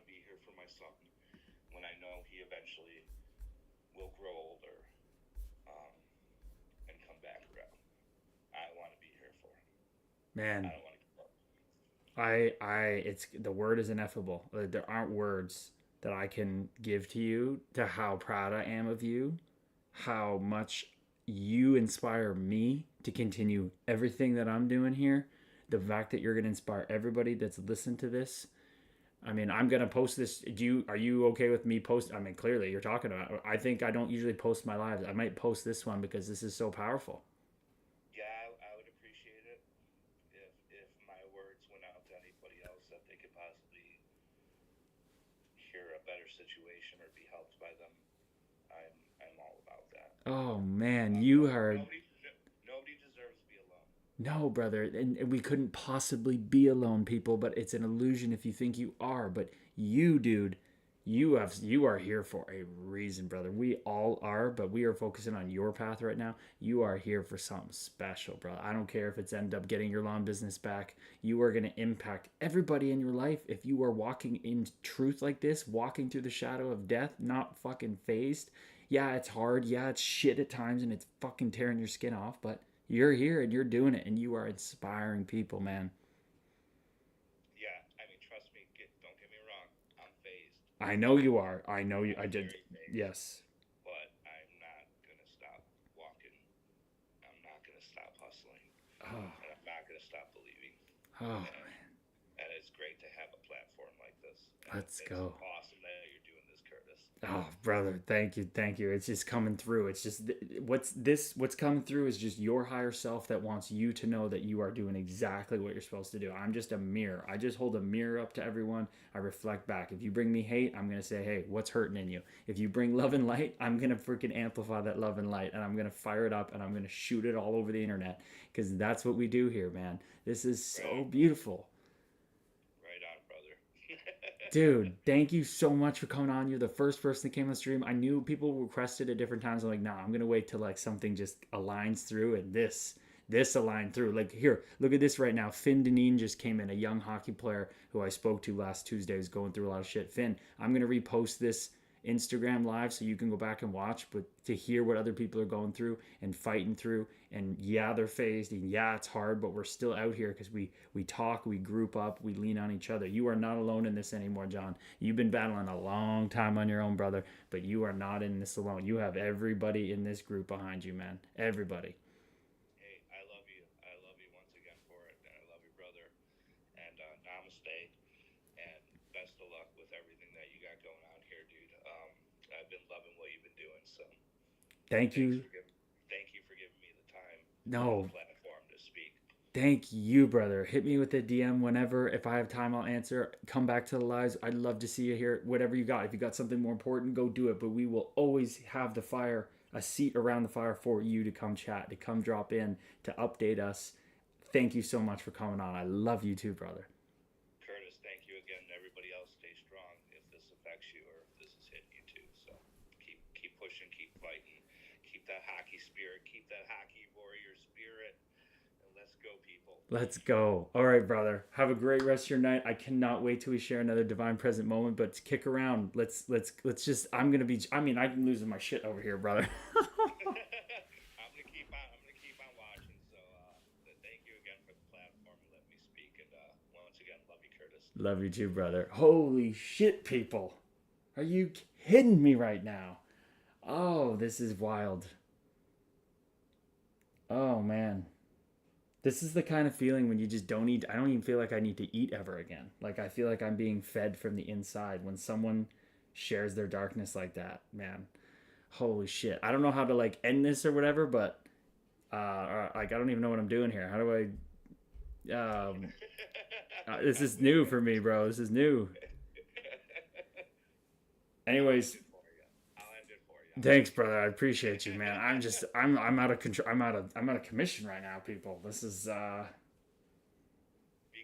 to be here for my son when I know he eventually will grow older, um, and come back around. I want to be here for him. I Man, don't want to give up. it's the word is ineffable. There aren't words that I can give to you to how proud I am of you, how much you inspire me to continue everything that I'm doing here. The fact that you're going to inspire everybody that's listened to this. I mean, I'm gonna post this. Are you okay with me post? I mean, clearly you're talking about. I think I don't usually post my lives. I might post this one because this is so powerful. Yeah, I would appreciate it if my words went out to anybody else that they could possibly hear a better situation or be helped by them. I'm all about that. Oh man, you are Nobody deserves to be alone. no brother, and we couldn't possibly be alone, people. But it's an illusion if you think you are. But you, dude, you are here for a reason, brother. We all are, but we are focusing on your path right now. You are here for something special, brother. I don't care if it's end up getting your lawn business back. You are going to impact everybody in your life if you are walking in truth like this, walking through the shadow of death, not fucking phased. Yeah, it's hard. Yeah, it's shit at times, and it's fucking tearing your skin off, but you're here and you're doing it, and you are inspiring people, man. Yeah, I mean, trust me. Don't get me wrong. I'm phased. I know you are. I know you. I'm I did. very phased, Yes. but I'm not gonna stop walking. I'm not gonna stop hustling, Oh, and I'm not gonna stop believing. oh, And and it's great to have a platform like this, and let's it's go. awesome that you're doing this, Curtis. Oh, brother, thank you, thank you. It's just coming through. It's just what's this. What's coming through is just your higher self that wants you to know that you are doing exactly what you're supposed to do. I'm just a mirror. I just hold a mirror up to everyone. I reflect back. If you bring me hate, I'm gonna say, hey, what's hurting in you? If you bring love and light, I'm gonna freaking amplify that love and light, and I'm gonna fire it up, and I'm gonna shoot it all over the internet because that's what we do here, man. This is Right so on, brother. beautiful. Right on, brother. Dude, thank you so much for coming on. You're the first person that came on the stream. I knew people requested at different times. I'm like, nah, I'm gonna wait till like something just aligns through, and this aligned through. Like here, look at this right now. Finn Deneen just came in, a young hockey player who I spoke to last Tuesday. Who's going through a lot of shit. Finn, I'm gonna repost this Instagram live so you can go back and watch, but to hear what other people are going through and fighting through, and yeah, they're phased, and yeah, it's hard, but we're still out here because we talk, we group up, we lean on each other. You are not alone in this anymore, John. You've been battling a long time on your own, brother, but you are not in this alone. You have everybody in this group behind you, man. Everybody. Hey, I love you. I love you once again for it, and I love you, brother. And namaste, and best of luck with everything that you got going on here, dude. I've been loving what you've been doing, so Thank thanks you. for giving thank you for giving me the time and the No, platform to speak. thank you, brother. Hit me with a DM whenever. If I have time, I'll answer. Come back to the lives. I'd love to see you here. Whatever you got. If you got something more important, go do it. But we will always have the fire, a seat around the fire for you to come chat, to come drop in, to update us. Thank you so much for coming on. I love you too, brother. Curtis, thank you again. Everybody else, stay strong if this affects you or if this is hitting you too. So keep pushing, keep fighting, keep that hockey spirit, keep that hockey warrior spirit, and let's go, people. Let's go. All right, brother. Have a great rest of your night. I cannot wait till we share another divine present moment. But kick around. Let's just. I'm gonna be. I mean, I'm losing my shit over here, brother. I'm gonna keep on watching. So thank you again for the platform and let me speak. And once again, love you, Curtis. Love you too, brother. Holy shit, people. Are you kidding me right now? Oh, this is wild. Oh, man. This is the kind of feeling when you just don't eat. I don't even feel like I need to eat ever again. Like, I feel like I'm being fed from the inside when someone shares their darkness like that, man. Holy shit. I don't know how to, like, end this or whatever, but, like, I don't even know what I'm doing here. How do I. This is new for me, bro. This is new. I'll end Anyways, it for you. I'll end it for you. thanks, brother. I appreciate you, man. I'm out of control. I'm out of commission right now, people. This is Be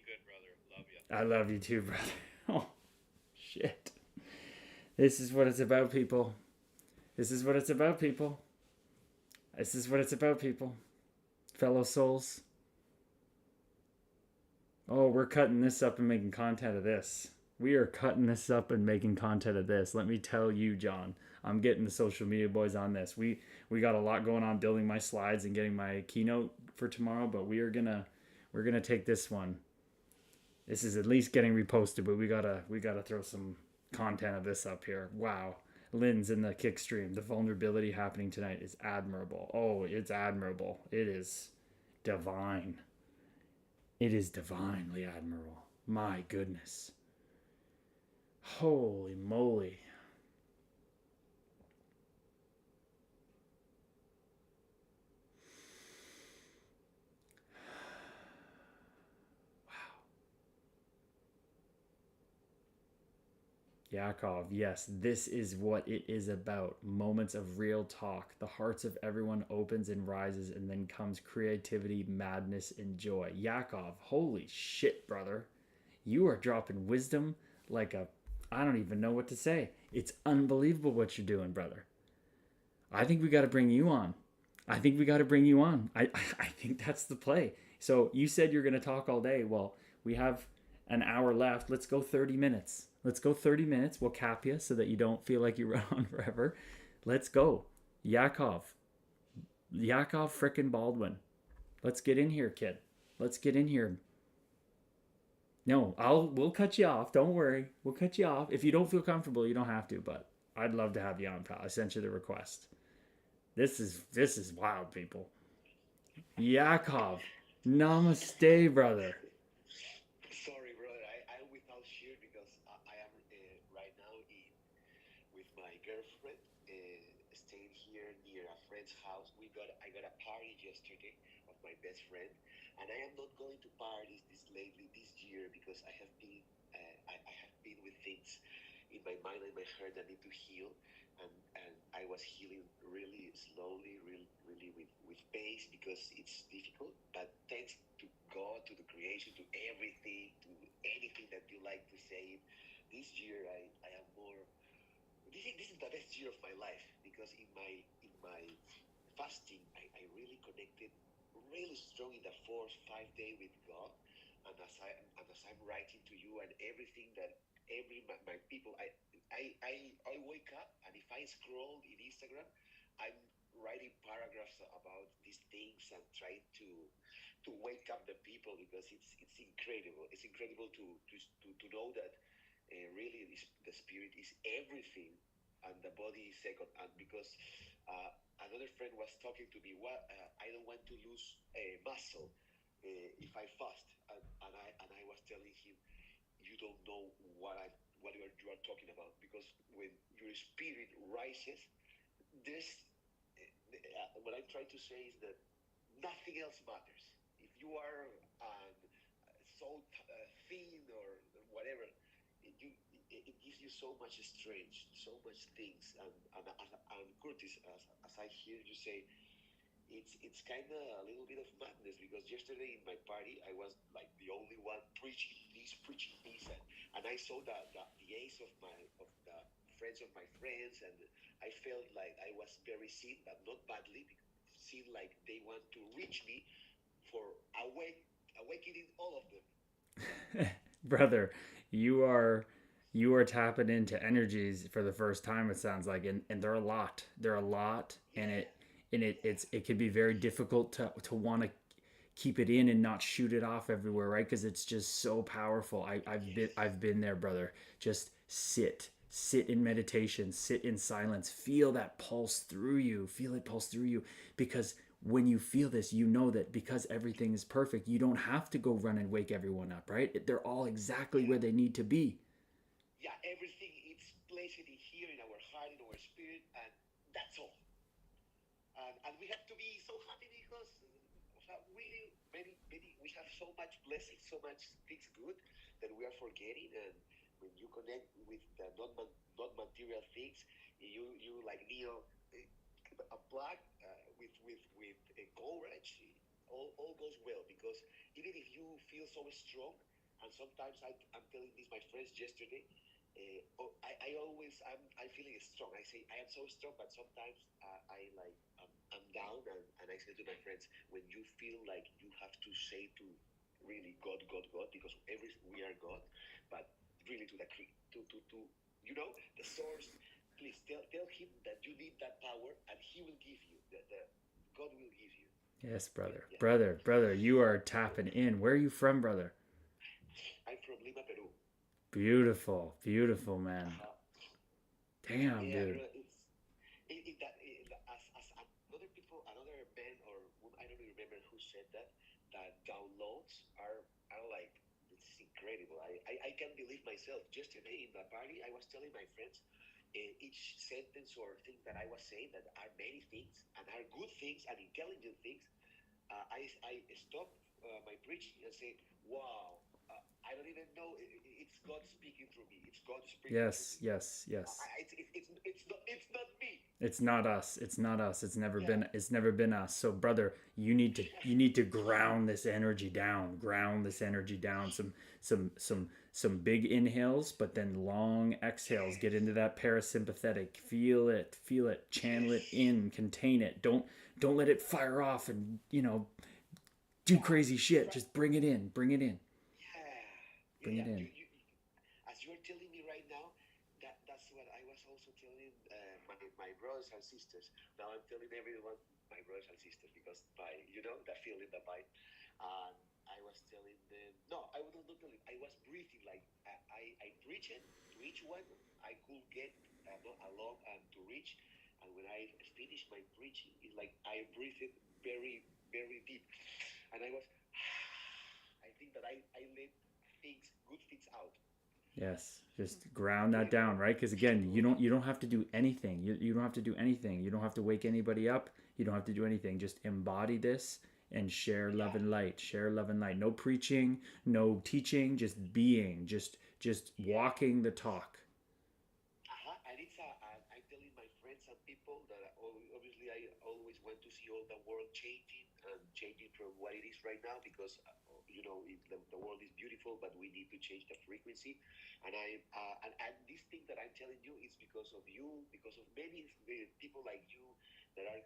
good, brother. Love you. I love you too, brother. Oh shit. This is what it's about, people. This is what it's about, people. This is what it's about, people. Fellow souls. Oh, we're cutting this up and making content of this. We are cutting this up and making content of this. Let me tell you, John. I'm getting the social media boys on this. We got a lot going on building my slides and getting my keynote for tomorrow, but we're gonna take this one. This is at least getting reposted, but we gotta throw some content of this up here. Wow. Lynn's in the kick stream. The vulnerability happening tonight is admirable. Oh, it's admirable. It is divine. It is divinely admirable. My goodness. Holy moly. Yakov, yes, this is what it is about. Moments of real talk. The hearts of everyone opens and rises, and then comes creativity, madness, and joy. Yakov, holy shit, brother. You are dropping wisdom like a. I don't even know what to say. It's unbelievable what you're doing, brother. I think we got to bring you on. I think we got to bring you on. I think that's the play. So you said you're going to talk all day. Well, we have an hour left. Let's go 30 minutes. Let's go 30 minutes. We'll cap you so that you don't feel like you run on forever. Let's go. Yakov. Yakov frickin' Baldwin. Let's get in here, kid. Let's get in here. No, we'll cut you off. Don't worry. We'll cut you off. If you don't feel comfortable, you don't have to, but I'd love to have you on, pal. I sent you the request. This is wild, people. Yakov. Namaste, brother. Sorry, brother. I'm without shirt because I am right now with my girlfriend, staying here near a friend's house. I got a party yesterday of my best friend, and I am not going to parties this year because I have been with things in my mind and my heart that need to heal, and I was healing really slowly, really with pace because it's difficult. But thanks to God, to the creation, to everything, to anything that you like to say, this year I am more. This is the best year of my life because in my fasting I really connected really strong in the 4 5 day with God, and as I'm writing to you and everything that my people I wake up, and if I scroll in Instagram, I'm writing paragraphs about these things and trying to wake up the people because it's incredible. It's incredible to know that really the spirit is everything and the body is second. And because uh, another friend was talking to me, well, I don't want to lose muscle if I fast, and I was telling him, you don't know what you are talking about, because when your spirit rises, this what I'm trying to say is that nothing else matters. If you are so thin or whatever, it gives you so much strange, so much things. And Curtis, as I hear you say, it's kind of a little bit of madness because yesterday in my party I was like the only one preaching this, and I saw the ace of the friends of my friends, and I felt like I was very seen, but not badly, seen like they want to reach me for awakening all of them. Brother, you are you are tapping into energies for the first time, it sounds like, and they're a lot. They're a lot, and Yeah, yeah, it can be very difficult to want to keep it in and not shoot it off everywhere, right? Because it's just so powerful. yes, I've been there, brother. Just sit in meditation, sit in silence, feel that pulse through you, feel it pulse through you, because when you feel this, you know that because everything is perfect, you don't have to go run and wake everyone up, right? They're all exactly yeah. where they need to be. Yeah, everything is placed in here in our heart, in our spirit, and that's all. And we have to be so happy because really many we have so much blessings, so much things good that we are forgetting. And when you connect with the non material things, you like Neil, a black with a courage, all goes well, because even if you feel so strong, and sometimes I'm telling this my friends yesterday, I always I'm feeling strong. I say I am so strong, but sometimes I like I'm down, and I say to my friends, when you feel like you have to say to really God, God, God, because every we are God, but really to the to the source. Please tell him that you need that power, and he will give you the God will give you. Yes, brother. Yeah. Brother, you are tapping in. Where are you from, brother? I'm from Lima, Peru. Beautiful, man. Uh-huh. Damn, Yeah, dude. bro, as another people, another man or woman, I don't even remember who said that. That downloads are like it's incredible. I can't believe myself. Just today in the party, I was telling my friends each sentence or thing that I was saying that are many things and are good things and intelligent things. I stop my preaching and say, "Wow, I don't even know. It's God speaking through me. It's God speaking through Yes, me. yes, yes. It's not me. It's not us. It's not us. It's never Yeah, been us. So brother, you need to ground this energy down. Ground this energy down. Some big inhales, but then long exhales. Get yes, into that parasympathetic. Feel it. Feel it. Channel it yes, in. Contain it. Don't let it fire off and, do yeah. crazy shit. Right. Just bring it in. Bring it in. Yeah, Bring it yeah. in. As you're telling me right now, that's what I was also telling my brothers and sisters. Now I'm telling everyone, my brothers and sisters, because the feeling, the vibe. And I was telling them, no, I was not telling. I was breathing like I preach it to each one. I could get along and to reach. And when I finished my preaching, it's like I breathed very, very deep. And I was, I think that I let good things out. Yes, just ground that Okay, down, bro. right? Because again, you don't have to do anything. You don't have to do anything. You don't have to wake anybody up. You don't have to do anything. Just embody this and share love Yeah. and light. Share love and light. No preaching, no teaching. Just being. Just Yeah. walking the talk. And I'm telling my friends and people that obviously I always want to see all the world changing and changing from what it is right now because the world is beautiful, but we need to change the frequency. And this thing that I'm telling you is because of you, because of many people like you that are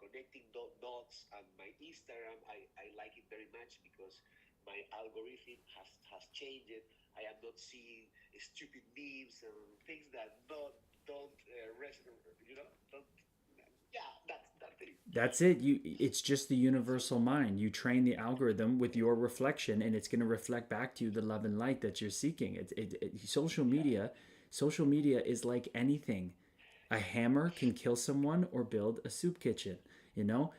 connecting dots. And my Instagram, I like it very much because my algorithm has changed. I am not seeing stupid memes and things that don't resonate. Don't. Yeah, that's that thing. That's it. It's just the universal mind. You train the algorithm with your reflection, and it's going to reflect back to you the love and light that you're seeking. Yeah, Social media is like anything. A hammer can kill someone or build a soup kitchen. You know,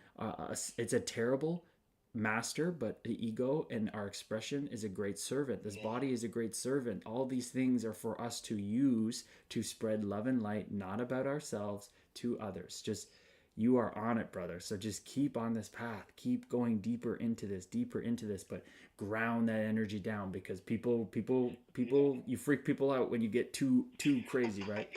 it's a terrible master, but the ego and our expression is a great servant. This yeah, body is a great servant. All these things are for us to use to spread love and light, not about ourselves, to others. Just you are on it, brother. So just keep on this path. Keep going deeper into this, but ground that energy down because yeah. you freak people out when you get too crazy, I, right?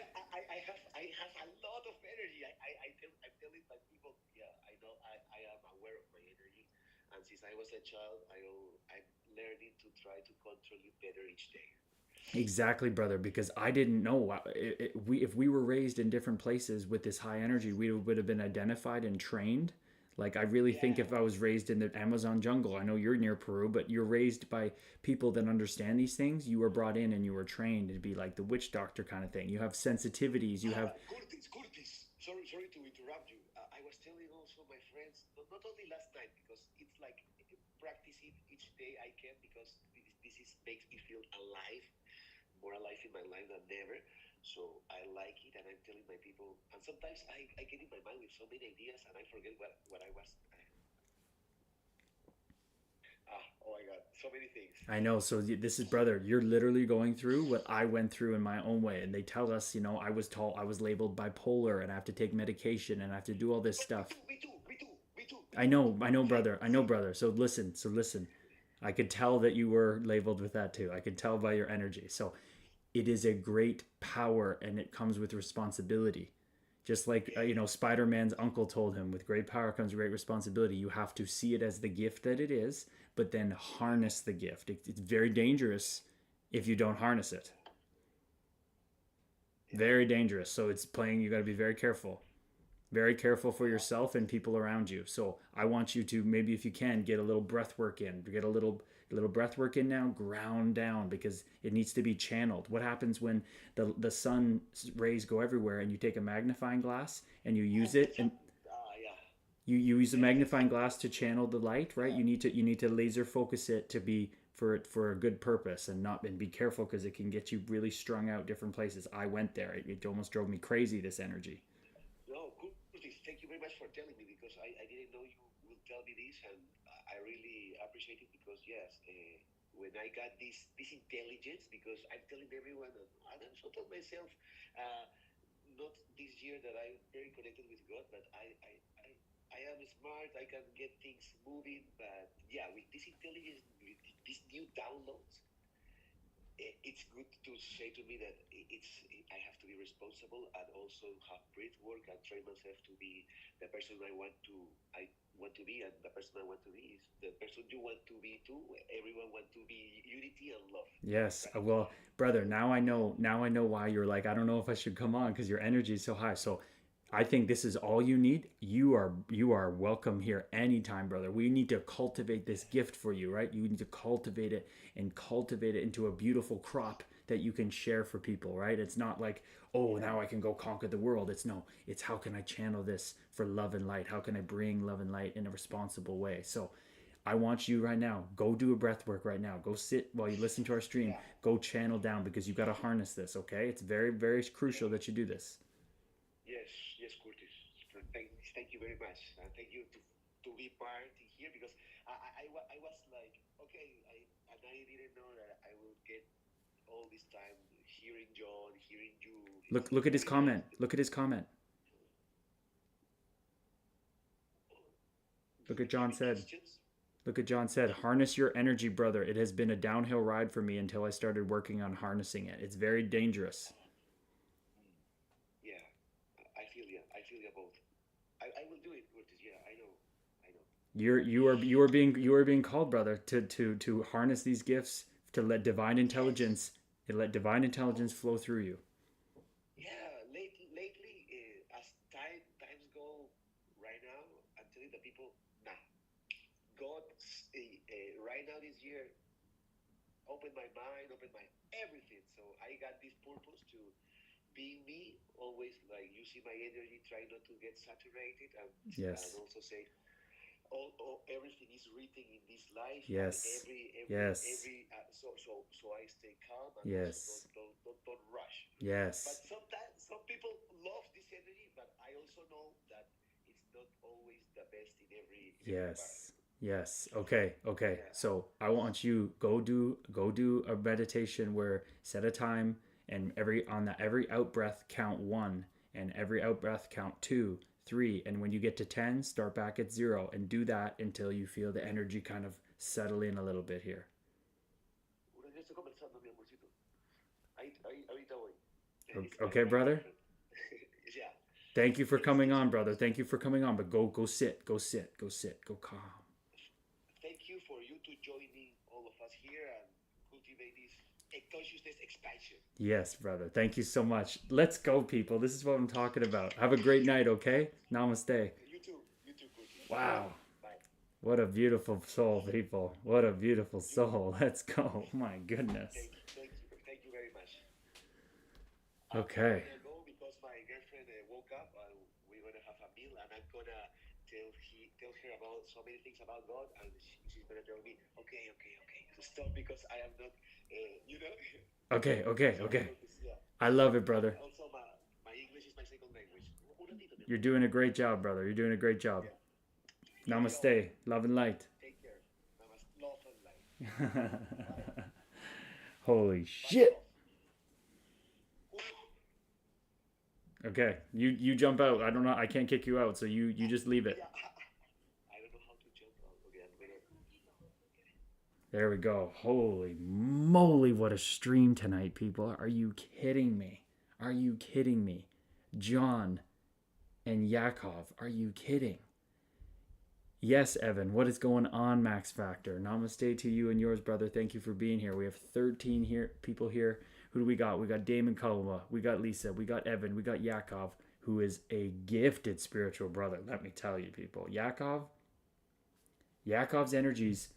I have a lot of energy. I'm telling my people, yeah, I know I am aware of my energy, and since I was a child, I'm learning to try to control it better each day. Exactly, brother. Because I didn't know if we were raised in different places with this high energy, we would have been identified and trained. Like I really think Yeah, if I was raised in the Amazon jungle, I know you're near Peru, but you're raised by people that understand these things. You were brought in and you were trained to be like the witch doctor kind of thing. You have sensitivities. You have Curtis. Sorry to interrupt you. I was telling also my friends, not only last night because it's like practice it each day I can because this is makes me feel alive, more alive in my life than ever. So I like it, and I'm telling my people. And sometimes I get in my mind with so many ideas, and I forget what I was. Oh my God, so many things. I know. So this is brother. You're literally going through what I went through in my own way, and they tell us, I was labeled bipolar, and I have to take medication, and I have to do all this Oh, stuff. me too. I know, Same, brother. I know, same. brother. So listen. I could tell that you were labeled with that too. I could tell by your energy. So it is a great power, and it comes with responsibility. Just like Yeah, Spider-Man's uncle told him, with great power comes great responsibility. You have to see it as the gift that it is, but then yeah, harness the gift. It's very dangerous if you don't harness it. yeah. Very dangerous. So it's playing. You got to be very careful for yourself and people around you. So I want you to maybe if you can get a little breath work in, get a little A little breath work in now, ground down, because it needs to be channeled. What happens when the sun rays go everywhere and you take a magnifying glass and you use it and Yeah. you use a Yes, yes. magnifying glass to channel the light, right? Yeah. You need to laser focus it to be for a good purpose, and be careful because it can get you really strung out different places. I went there. It almost drove me crazy, this energy. No, Curtis, thank you very much for telling me because I didn't know you will tell me this, and I really appreciate it because yes, when I got this intelligence, because I'm telling everyone, and I'm so told myself, uh, not this year that I'm very connected with God, but I am smart. I can get things moving, but yeah, with this intelligence, with these new downloads, it's good to say to me that I have to be responsible and also have breath work and train myself to be the person I want to be, and the person I want to be is the person you want to be too. Everyone want to be unity and love, Yes. right? Well, brother, now I Yeah. know. Now I know why you're like, I don't know if I should come on because your energy is so high. So, I think this is all you need. You are welcome here anytime, brother. We need to cultivate this gift for you, right? You need to cultivate it and cultivate it into a beautiful crop that you can share for people, right? It's not like, oh, Yeah. now I can go conquer the world. It's no, it's how can I channel this for love and light? How can I bring love and light in a responsible way? So, I want you right now, go do a breath work right now. Go sit while you listen to our stream. Yeah. Go channel down because you got to harness this, okay? It's very, very crucial Yeah. that you do this. Yes, yes, Curtis. Thank you very much. And thank you to be part in here because I was like, okay, and I didn't know that I will get all this time hearing John, hearing you. Look It's at his very nice. comment. Look at his comment. Do Look at you give John me said. questions? Look at John said, harness your energy, brother. It has been a downhill ride for me until I started working on harnessing it. It's very dangerous. Mm, yeah, I feel you. I feel you both. I will do it, Curtis. Yeah, I know. I know. You are being called, brother, to harness these gifts, to let divine Yes. intelligence let divine intelligence flow through you. Yeah, lately, as times go right now, I'm telling the people, nah, God, right now this year, open my mind, open my everything. So I got this purpose to being me, always like using my energy, try not to get saturated, and Yes. also say all everything is written in this life, and Yes. Yes. so I stay calm and also Yes. don't rush. But Yes. sometimes some people love this energy, but I also know that it's not always the best in every part. Yes. Yes. Okay. Okay. Yeah. So I want you go do a meditation where set a time, and every out breath count 1, and every out breath count 2, 3, and when you get to 10, start back at 0 and do that until you feel the energy kind of settle in a little bit here. Bueno, yo estoy conversando, mi amorcito. Ahorita voy. Okay, It's okay, my brother. girlfriend. Yeah. Thank you for coming Thanks on, so much. brother. Thank you for coming on. But go sit. Go sit. Go sit. Go calm. Thank you for you to joining all of us here and cultivate this consciousness expansion. Yes, brother. Thank you so much. Let's go, people. This is what I'm talking about. Have a great night, okay? Namaste. You too, Curtis. Wow. Bye. What a beautiful soul, people. What a beautiful soul. Let's go. My goodness. Thank you very much. I'm Okay. gonna go because my girlfriend woke up and we're gonna have a meal and I'm gonna tell her about so many things about God and she's gonna tell me, okay, stop because I am not, you know. Okay, okay, Sorry, okay. Curtis. Yeah. I love it, And brother. also my English is my second language. Un ratito, mi You're amor. doing a great job, brother. You're doing a great job. Yeah. Love you all. Namaste. Love and light. Take care. Namaste. Love and light. Bye. Holy Much shit. love. Okay. You jump out. I don't know. I can't kick you out, so you just leave it. Yeah. I don't know how to jump out. Okay, I'm gonna. There we go. Holy moly, what a stream tonight, people. Are you kidding me? Are you kidding me? John and Yakov, are you kidding? Yes, Evan, what is going on, Max Factor? Namaste to you and yours, brother. Thank you for being here. We have 13 people here. Who do we got? We got Damon Kalma, we got Lisa, we got Evan, we got Yakov, who is a gifted spiritual brother. Let me tell you, people. Yakov's energies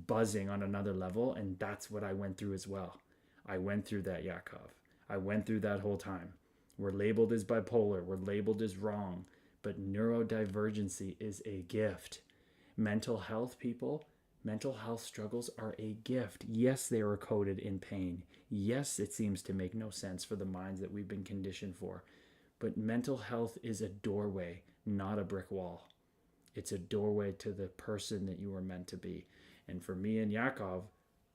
buzzing on another level. And that's what I went through as well. I went through that, Yakov. I went through that whole time. We're labeled as bipolar. We're labeled as wrong. But neurodivergency is a gift. Mental health, people, mental health struggles are a gift. Yes, they are coded in pain. Yes, it seems to make no sense for the minds that we've been conditioned for. But mental health is a doorway, not a brick wall. It's a doorway to the person that you were meant to be. And for me and Yakov,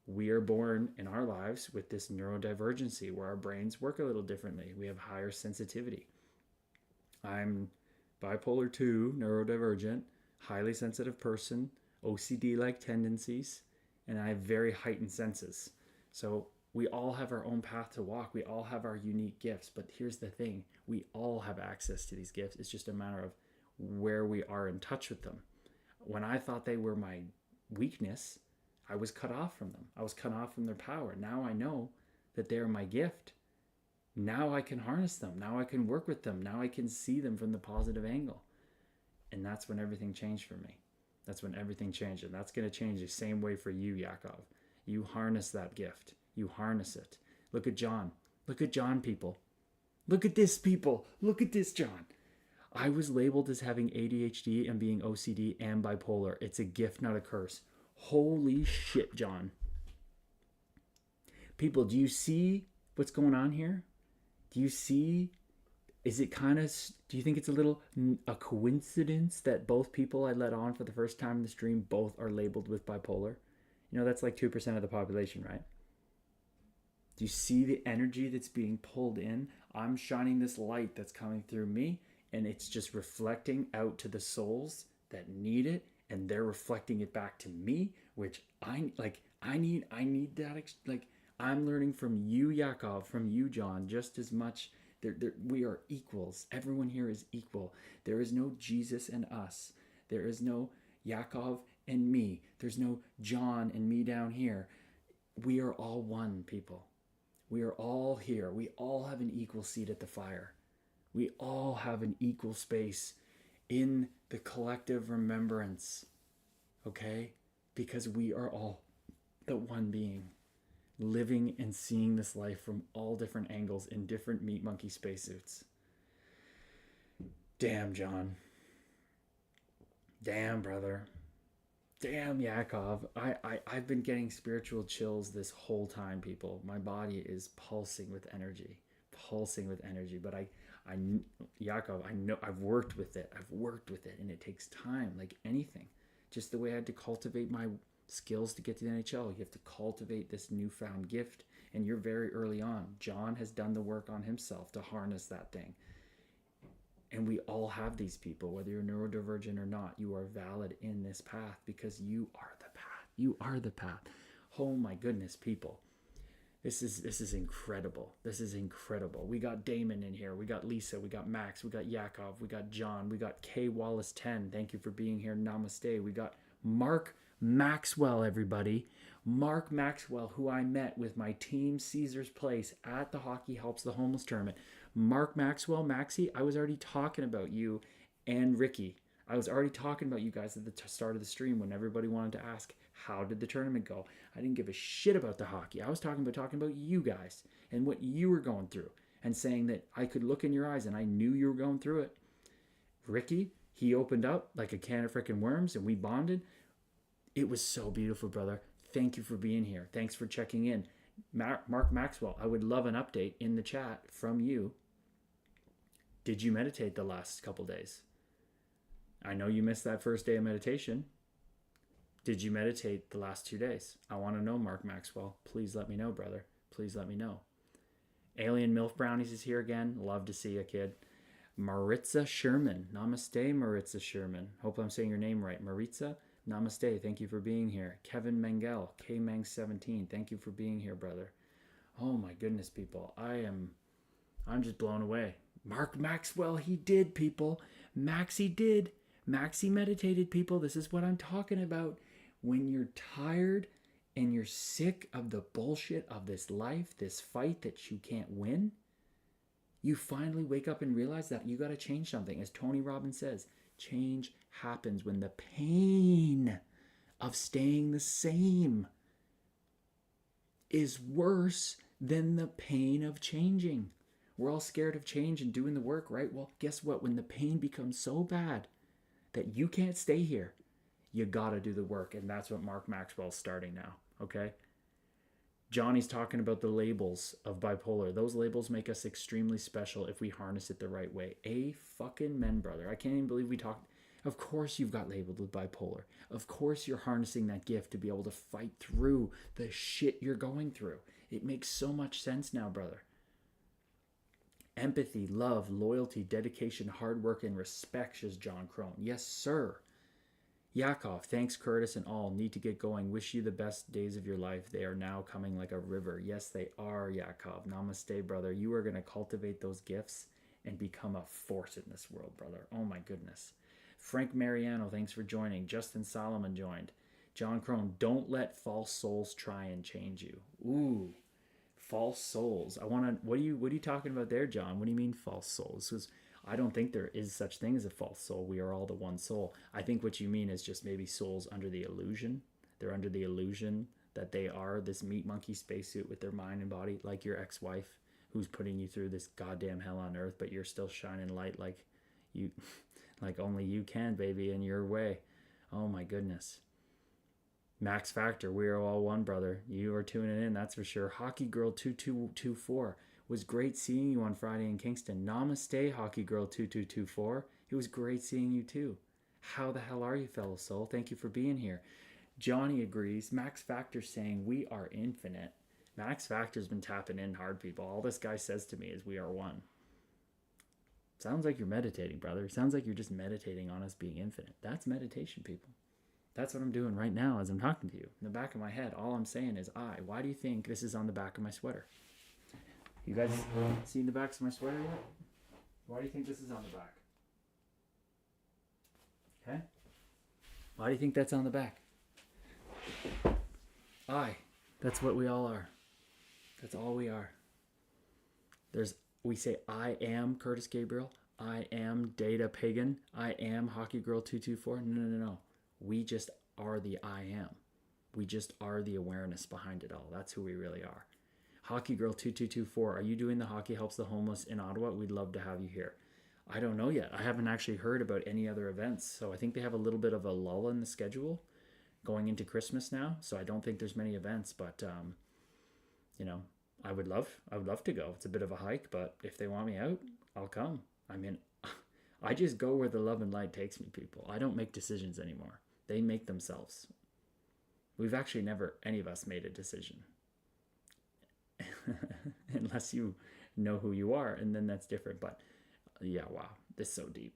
we are born in our lives with this neurodivergency where our brains work a little differently. We have higher sensitivity. I'm bipolar 2, neurodivergent, highly sensitive person, OCD-like tendencies, and I have very heightened senses. So we all have our own path to walk. We all have our unique gifts. But here's the thing. We all have access to these gifts. It's just a matter of where we are in touch with them. When I thought they were my weakness, I was cut off from them. I was cut off from their power. Now I know that they're my gift. Now I can harness them. Now I can work with them. Now I can see them from the positive angle. And that's when everything changed for me. That's when everything changed. And that's going to change the same way for you, Yakov. You harness that gift. You harness it. Look at John. Look at John, people. Look at this, people. Look at this, John. I was labeled as having ADHD and being OCD and bipolar. It's a gift, not a curse. Holy shit, John. People, do you see what's going on here? Do you see? Is it kind of, do you think it's a coincidence that both people I let on for the first time in the stream both are labeled with bipolar? You know, that's like 2% of the population, right? Do you see the energy that's being pulled in? I'm shining this light that's coming through me, and it's just reflecting out to the souls that need it, and they're reflecting it back to me, which I need that. Like, I'm learning from you, Yakov, from you, John, just as much. We are equals. Everyone here is equal. There is no Jesus and us. There is no Yakov and me. There's no John and me down here. We are all one, people. We are all here. We all have an equal seat at the fire. We all have an equal space in the collective remembrance. Okay? Because we are all the one being, living and seeing this life from all different angles in different meat monkey spacesuits. Damn, John. Damn, brother. Damn, Yakov. I've been getting spiritual chills this whole time, people. My body is pulsing with energy. But Yakov, I know I've worked with it, and it takes time, like anything. Just the way I had to cultivate my skills to get to the NHL. You have to cultivate this newfound gift, and you're very early on. John has done the work on himself to harness that thing. And we all have these people, whether you're neurodivergent or not. You are valid in this path because you are the path. You are the path. Oh my goodness, people. This is incredible. This is incredible. We got Damon in here. We got Lisa. We got Max. We got Yakov. We got John. We got K Wallace 10. Thank you for being here. Namaste. We got Mark Maxwell, everybody. Mark Maxwell, who I met with my team Caesar's Place at the Hockey Helps the Homeless tournament. Mark Maxwell, Maxie, I was already talking about you and Ricky. I was already talking about you guys at the start of the stream when everybody wanted to ask, how did the tournament go? I didn't give a shit about the hockey. I was talking about you guys and what you were going through, and saying that I could look in your eyes and I knew you were going through it. Ricky, he opened up like a can of freaking worms and we bonded. It was so beautiful, brother. Thank you for being here. Thanks for checking in. Mark Maxwell, I would love an update in the chat from you. Did you meditate the last couple days? I know you missed that first day of meditation. Did you meditate the last 2 days? I want to know, Mark Maxwell. Please let me know, brother. Please let me know. Alien MILF Brownies is here again. Love to see you, kid. Maritza Sherman. Namaste, Maritza Sherman. Hope I'm saying your name right. Maritza, namaste. Thank you for being here. Kevin Mengel, KMang17. Thank you for being here, brother. Oh my goodness, people. I'm just blown away. Mark Maxwell, he did, people. Maxie did. Maxie meditated, people. This is what I'm talking about. When you're tired and you're sick of the bullshit of this life, this fight that you can't win, you finally wake up and realize that you got to change something. As Tony Robbins says, change happens when the pain of staying the same is worse than the pain of changing. We're all scared of change and doing the work, right? Well, guess what? When the pain becomes so bad that you can't stay here, you gotta do the work. And that's what Mark Maxwell's starting now, okay? Johnny's talking about the labels of bipolar. Those labels make us extremely special if we harness it the right way. Fucking men, brother. I can't even believe we talked. Of course you've got labeled with bipolar. Of course you're harnessing that gift to be able to fight through the shit you're going through. It makes so much sense now, brother. Empathy, love, loyalty, dedication, hard work, and respect, says John Crone. Yes, sir. Yakov, thanks Curtis and all. Need to get going. Wish you the best days of your life. They are now coming like a river. Yes, they are, Yakov. Namaste, brother. You are going to cultivate those gifts and become a force in this world, brother. Oh my goodness. Frank Mariano, thanks for joining. Justin Solomon joined. John Crone, don't let false souls try and change you. Ooh, false souls. What are you talking about there, John? What do you mean false souls? I don't think there is such thing as a false soul. We are all the one soul. I think what you mean is just maybe souls under the illusion. They're under the illusion that they are this meat monkey spacesuit with their mind and body, like your ex-wife who's putting you through this goddamn hell on earth, but you're still shining light like you, like only you can, baby, in your way. Oh my goodness. Max Factor, we are all one, brother. You are tuning in, that's for sure. Hockey Girl 2224. Was great seeing you on Friday in Kingston. Namaste, Hockey Girl 2224. It was great seeing you too. How the hell are you, fellow soul? Thank you for being here. Johnny agrees. Max Factor saying we are infinite. Max Factor's been tapping in hard, people. All this guy says to me is we are one. Sounds like you're meditating, brother. Sounds like you're just meditating on us being infinite. That's meditation, people. That's what I'm doing right now as I'm talking to you. In the back of my head, all I'm saying is I. Why do you think this is on the back of my sweater? You guys seen the backs of my sweater yet? Why do you think this is on the back? Okay? Why do you think that's on the back? That's what we all are. That's all we are. We say I am Curtis Gabriel. I am Data Pagan. I am Hockey Girl 224. No. We just are the I am. We just are the awareness behind it all. That's who we really are. Hockey Girl 2224, are you doing the Hockey Helps the Homeless in Ottawa? We'd love to have you here. I don't know yet. I haven't actually heard about any other events. So I think they have a little bit of a lull in the schedule going into Christmas now. So I don't think there's many events, but I would love to go. It's a bit of a hike, but if they want me out, I'll come. I mean, I just go where the love and light takes me, people. I don't make decisions anymore. They make themselves. We've actually never, any of us, made a decision. Unless you know who you are, and then that's different. But yeah, wow, this is so deep.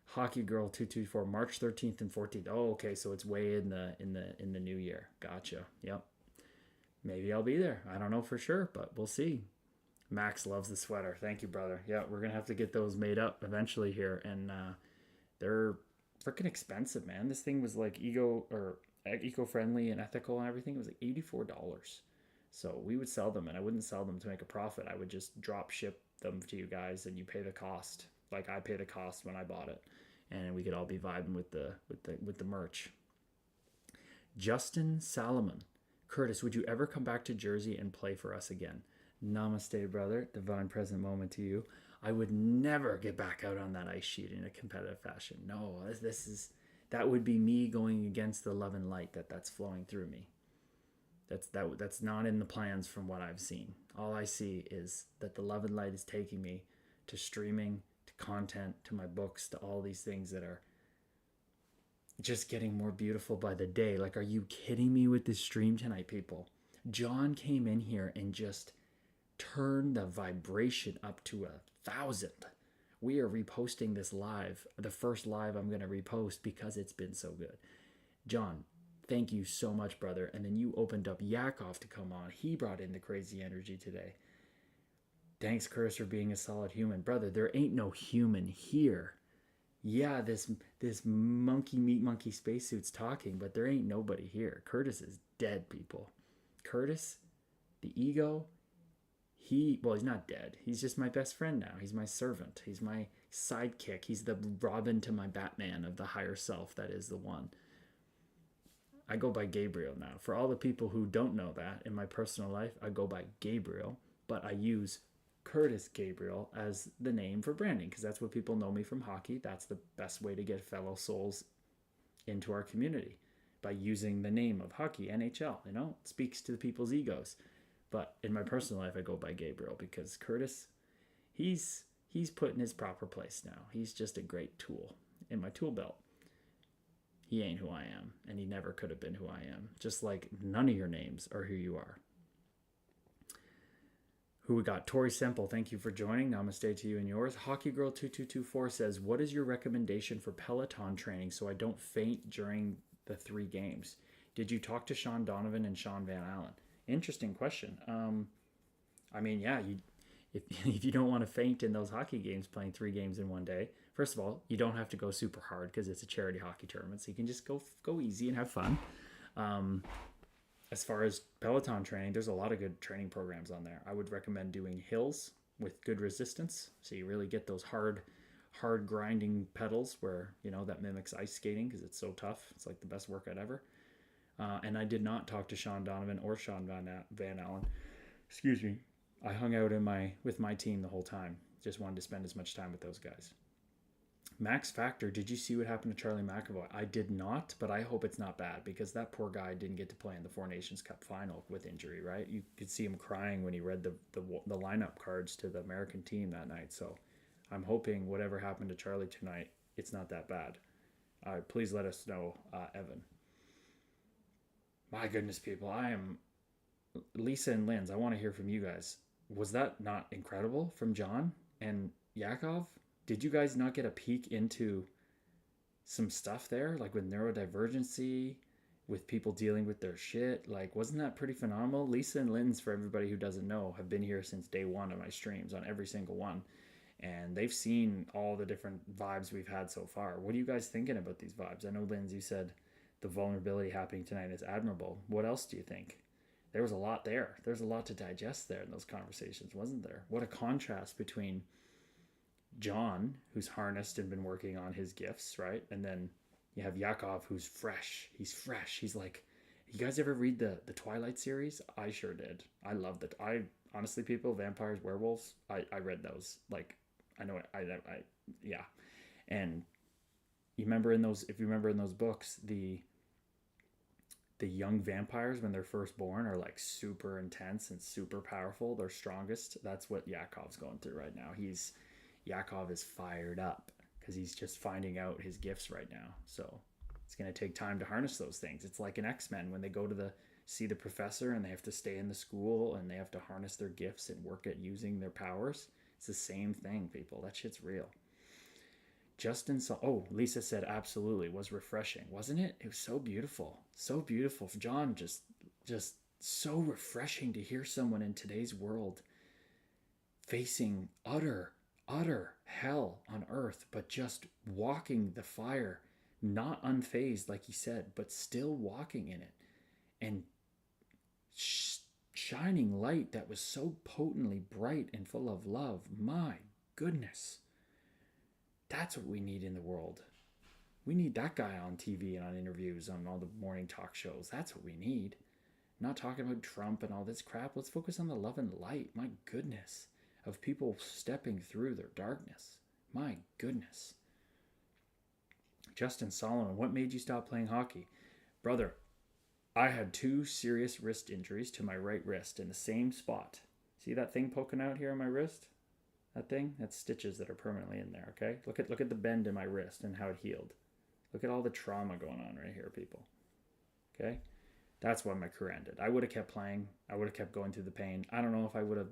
Hockey Girl 224, March 13th and 14th. Oh, okay, so it's way in the new year. Gotcha. Yep. Maybe I'll be there. I don't know for sure, but we'll see. Max loves the sweater. Thank you, brother. Yeah, we're gonna have to get those made up eventually here, and they're freaking expensive, man. This thing was like eco-friendly and ethical and everything. It was like $84. So we would sell them, and I wouldn't sell them to make a profit. I would just drop ship them to you guys, and you pay the cost. Like I pay the cost when I bought it, and we could all be vibing with the merch. Justin Salomon, Curtis, would you ever come back to Jersey and play for us again? Namaste, brother. Divine present moment to you. I would never get back out on that ice sheet in a competitive fashion. No, that would be me going against the love and light that's flowing through me. That's not in the plans from what I've seen. All I see is that the love and light is taking me to streaming, to content, to my books, to all these things that are just getting more beautiful by the day. Like, are you kidding me with this stream tonight, people? John came in here and just turned the vibration up to 1,000. We are reposting this live, the first live I'm going to repost because it's been so good. John, thank you so much, brother. And then you opened up Yakov to come on. He brought in the crazy energy today. Thanks, Curtis, for being a solid human. Brother, there ain't no human here. Yeah, this meat monkey spacesuit's talking, but there ain't nobody here. Curtis is dead, people. Curtis, the ego, he's not dead. He's just my best friend now. He's my servant. He's my sidekick. He's the Robin to my Batman of the higher self that is the one. I go by Gabriel now. For all the people who don't know that, in my personal life, I go by Gabriel, but I use Curtis Gabriel as the name for branding because that's what people know me from hockey. That's the best way to get fellow souls into our community by using the name of hockey, NHL. You know, it speaks to the people's egos. But in my personal life, I go by Gabriel because Curtis, he's put in his proper place now. He's just a great tool in my tool belt. He ain't who I am, and he never could have been who I am. Just like none of your names are who you are. Who we got? Tori Semple, thank you for joining. Namaste to you and yours. Hockey Girl 2224 says, what is your recommendation for Peloton training so I don't faint during the 3 games? Did you talk to Sean Donovan and Sean Van Allen? Interesting question. I mean, yeah, if you don't want to faint in those hockey games, playing 3 games in one day, first of all, you don't have to go super hard because it's a charity hockey tournament, so you can just go easy and have fun. As far as Peloton training, there's a lot of good training programs on there. I would recommend doing hills with good resistance, so you really get those hard grinding pedals where, you know, that mimics ice skating because it's so tough. It's like the best workout ever. And I did not talk to Sean Donovan or Sean Van Allen. Excuse me. I hung out with my team the whole time. Just wanted to spend as much time with those guys. Max Factor, did you see what happened to Charlie McAvoy? I did not, but I hope it's not bad because that poor guy didn't get to play in the Four Nations Cup final with injury, right? You could see him crying when he read the lineup cards to the American team that night. So I'm hoping whatever happened to Charlie tonight, it's not that bad. Please let us know, Evan. My goodness, people. Lisa and Linz, I want to hear from you guys. Was that not incredible from John and Yakov? Did you guys not get a peek into some stuff there, like with neurodivergency, with people dealing with their shit? Like, wasn't that pretty phenomenal? Lisa and Linz, for everybody who doesn't know, have been here since day one of my streams on every single one. And they've seen all the different vibes we've had so far. What are you guys thinking about these vibes? I know, Linz, you said the vulnerability happening tonight is admirable. What else do you think? There was a lot there. There's a lot to digest there in those conversations, wasn't there? What a contrast between John, who's harnessed and been working on his gifts, right? And then you have Yakov, who's fresh. He's fresh. He's like, you guys ever read the Twilight series? I sure did. I loved it. I honestly, people, vampires, werewolves, I read those. Like, I know, yeah. And you remember if you remember in those books, the young vampires, when they're first born, are like super intense and super powerful. They're strongest. That's what Yakov's going through right now. Yakov is fired up because he's just finding out his gifts right now. So it's going to take time to harness those things. It's like an X-Men when they go to see the professor and they have to stay in the school and they have to harness their gifts and work at using their powers. It's the same thing, people. That shit's real. Lisa said absolutely, was refreshing, wasn't it? It was so beautiful. So beautiful. John, just so refreshing to hear someone in today's world facing utter hell on earth, but just walking the fire, not unfazed, like he said, but still walking in it and shining light that was so potently bright and full of love. My goodness. That's what we need in the world. We need that guy on TV and on interviews, on all the morning talk shows. That's what we need. I'm not talking about Trump and all this crap. Let's focus on the love and light. My goodness. Of people stepping through their darkness. My goodness. Justin Solomon, what made you stop playing hockey? Brother, I had 2 serious wrist injuries to my right wrist in the same spot. See that thing poking out here on my wrist? That thing? That's stitches that are permanently in there, okay? Look at the bend in my wrist and how it healed. Look at all the trauma going on right here, people. Okay? That's why my career ended. I would have kept playing. I would have kept going through the pain. I don't know if I would have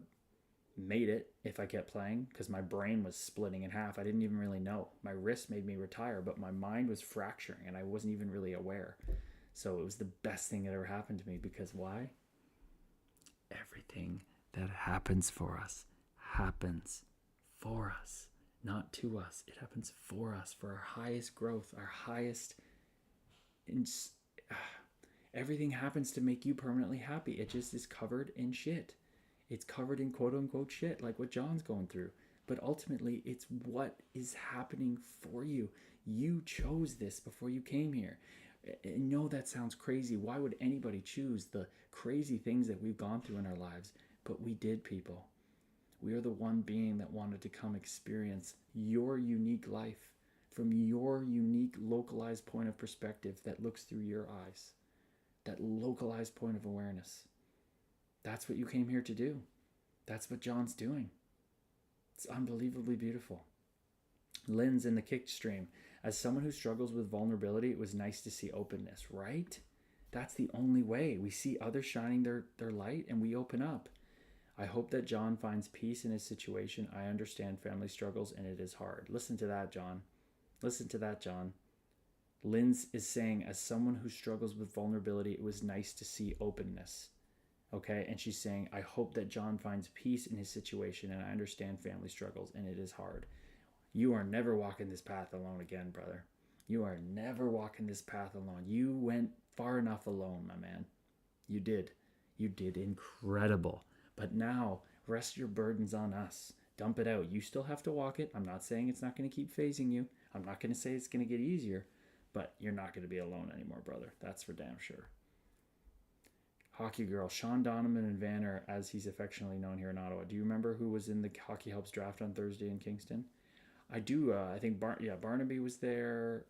made it if I kept playing because my brain was splitting in half. I didn't even really know. My wrist made me retire, but my mind was fracturing and I wasn't even really aware. So it was the best thing that ever happened to me because why? Everything that happens for us happens for us, not to us. It happens for us, for our highest growth, our highest... Everything happens to make you permanently happy. It just is covered in shit. It's covered in quote-unquote shit, like what John's going through. But ultimately, it's what is happening for you. You chose this before you came here. I know that sounds crazy. Why would anybody choose the crazy things that we've gone through in our lives? But we did, people. We are the one being that wanted to come experience your unique life from your unique localized point of perspective that looks through your eyes, that localized point of awareness. That's what you came here to do. That's what John's doing. It's unbelievably beautiful. Lynn's in the kick stream. As someone who struggles with vulnerability, it was nice to see openness, right? That's the only way. We see others shining their light and we open up. I hope that John finds peace in his situation. I understand family struggles and it is hard. Listen to that, John. Listen to that, John. Lynn's is saying, as someone who struggles with vulnerability, it was nice to see openness. Okay, and she's saying, I hope that John finds peace in his situation, and I understand family struggles, and it is hard. You are never walking this path alone again, brother. You are never walking this path alone. You went far enough alone, my man. You did. You did incredible. But now, rest your burdens on us. Dump it out. You still have to walk it. I'm not saying it's not going to keep phasing you. I'm not going to say it's going to get easier, but you're not going to be alone anymore, brother. That's for damn sure. Hockey Girl, Sean Donovan and Vanner, as he's affectionately known here in Ottawa. Do you remember who was in the Hockey Helps draft on Thursday in Kingston? I do. I think Barnaby was there.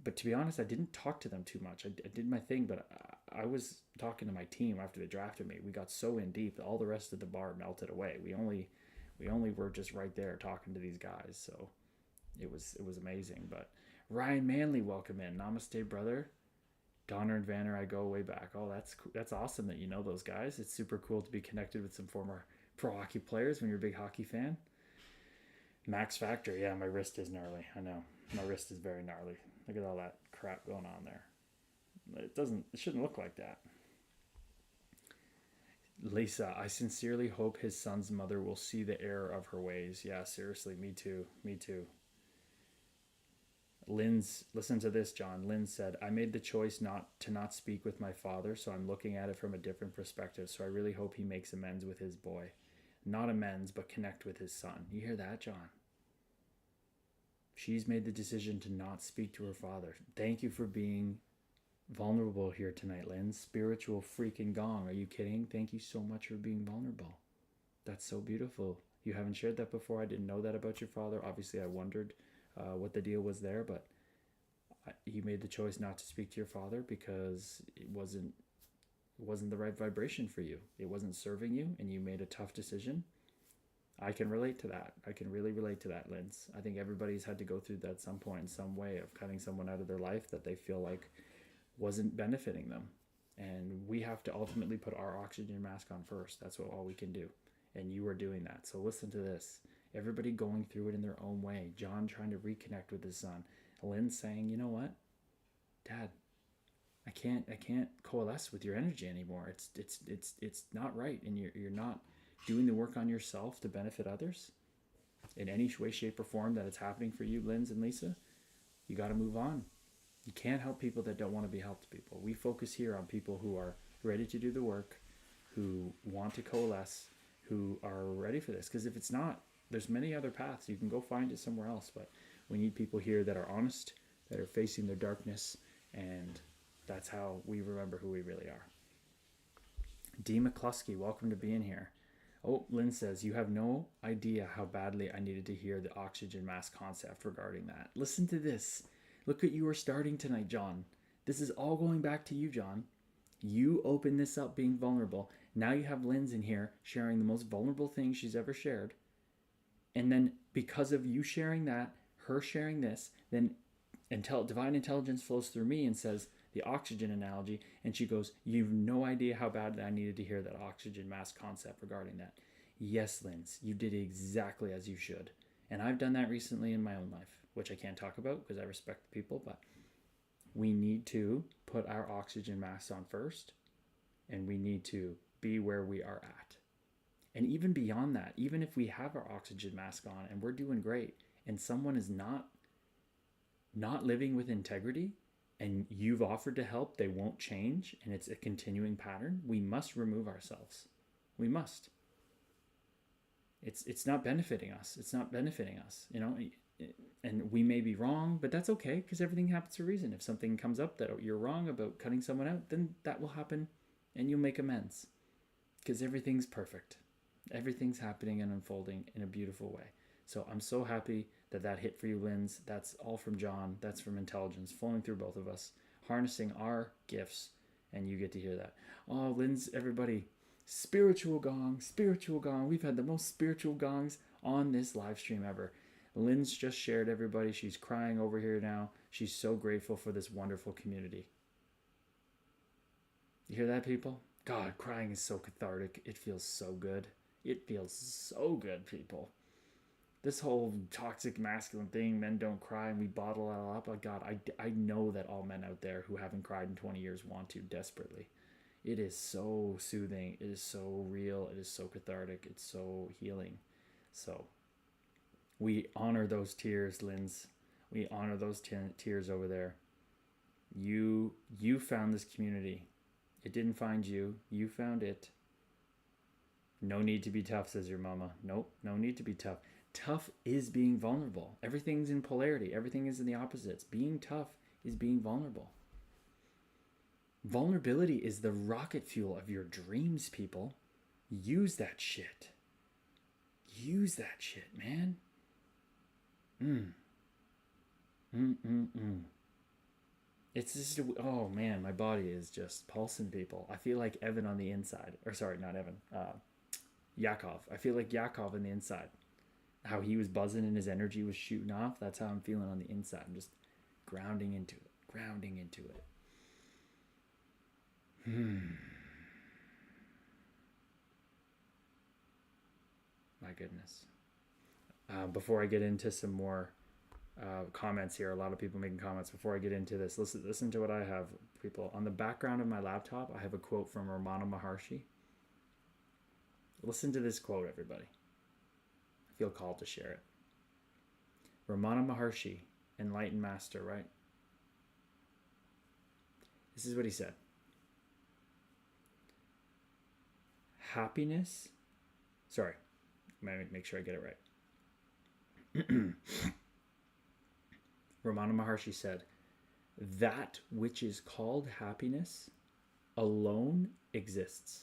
But to be honest, I didn't talk to them too much. I did my thing, but I was talking to my team after they drafted me. We got so in deep, all the rest of the bar melted away. We only were just right there talking to these guys. So it was amazing. But Ryan Manley, welcome in. Namaste, brother. Donner and Vanner, I go way back. Oh, that's awesome that you know those guys. It's super cool to be connected with some former pro hockey players when you're a big hockey fan. Max Factor, yeah, my wrist is gnarly. I know. My wrist is very gnarly. Look at all that crap going on there. It shouldn't look like that. Lisa, I sincerely hope his son's mother will see the error of her ways. Yeah, seriously, me too. Lynn's, listen to this, John. Lynn said, I made the choice not to speak with my father, so I'm looking at it from a different perspective. So I really hope he makes amends with his boy. Not amends, but connect with his son. You hear that, John? She's made the decision to not speak to her father. Thank you for being vulnerable here tonight, Lynn. Spiritual freaking gong. Are you kidding? Thank you so much for being vulnerable. That's so beautiful. You haven't shared that before. I didn't know that about your father. Obviously, I wondered what the deal was there, but you made the choice not to speak to your father because it wasn't the right vibration for you. It wasn't serving you, and you made a tough decision. I can relate to that. I can really relate to that, Linz. I think everybody's had to go through that at some point in some way of cutting someone out of their life that they feel like wasn't benefiting them. And we have to ultimately put our oxygen mask on first. That's all we can do. And you are doing that. So listen to this. Everybody going through it in their own way. John trying to reconnect with his son. Lynn saying, you know what, Dad, I can't coalesce with your energy anymore. It's not right, and you're not doing the work on yourself to benefit others in any way, shape, or form that it's happening for you, Linz and Lisa. You got to move on. You can't help people that don't want to be helped people. We focus here on people who are ready to do the work, who want to coalesce, who are ready for this. Because if it's not, there's many other paths. You can go find it somewhere else. But we need people here that are honest, that are facing their darkness, and that's how we remember who we really are. D. McCluskey, welcome to being here. Oh, Lynn says, you have no idea how badly I needed to hear the oxygen mask concept regarding that. Listen to this. Look what you are starting tonight, John. This is all going back to you, John. You opened this up being vulnerable. Now you have Lynn's in here sharing the most vulnerable thing she's ever shared. And then because of you sharing that, her sharing this, then divine intelligence flows through me and says the oxygen analogy, and she goes, you've no idea how bad I needed to hear that oxygen mask concept regarding that. Yes, Linz, you did exactly as you should. And I've done that recently in my own life, which I can't talk about because I respect the people, but we need to put our oxygen masks on first, and we need to be where we are at. And even beyond that, even if we have our oxygen mask on and we're doing great, and someone is not living with integrity, and you've offered to help, they won't change, and it's a continuing pattern, we must remove ourselves. We must. It's not benefiting us. It's not benefiting us. You know, and we may be wrong, but that's okay because everything happens for a reason. If something comes up that you're wrong about cutting someone out, then that will happen and you'll make amends because everything's perfect. Everything's happening and unfolding in a beautiful way. So I'm so happy that that hit for you, Linz. That's all from John. That's from intelligence flowing through both of us, harnessing our gifts, and you get to hear that. Oh, Linz, everybody, spiritual gong, spiritual gong. We've had the most spiritual gongs on this live stream ever. Lynn's just shared, everybody. She's crying over here now. She's so grateful for this wonderful community. You hear that, people? God, crying is so cathartic. It feels so good. It feels so good, people. This whole toxic masculine thing, men don't cry and we bottle it all up. Oh, God, I know that all men out there who haven't cried in 20 years want to desperately. It is so soothing. It is so real. It is so cathartic. It's so healing. So we honor those tears, Linz. We honor those tears over there. You found this community. It didn't find you. You found it. No need to be tough, says your mama. Nope, no need to be tough. Tough is being vulnerable. Everything's in polarity. Everything is in the opposites. Being tough is being vulnerable. Vulnerability is the rocket fuel of your dreams, people. Use that shit. Use that shit, man. It's just, oh man, my body is just pulsing, people. I feel like Evan on the inside. Or sorry, not Evan. Yakov. I feel like Yakov on the inside. How he was buzzing and his energy was shooting off. That's how I'm feeling on the inside. I'm just grounding into it. Grounding into it. My goodness. Before I get into some more comments here, a lot of people making comments. Before I get into this, listen to what I have, people. On the background of my laptop, I have a quote from Ramana Maharshi. Listen to this quote, everybody. I feel called to share it. Ramana Maharshi, enlightened master, right? This is what he said. Happiness. Sorry, I'm going to make sure I get it right. Ramana Maharshi said, that which is called happiness alone exists.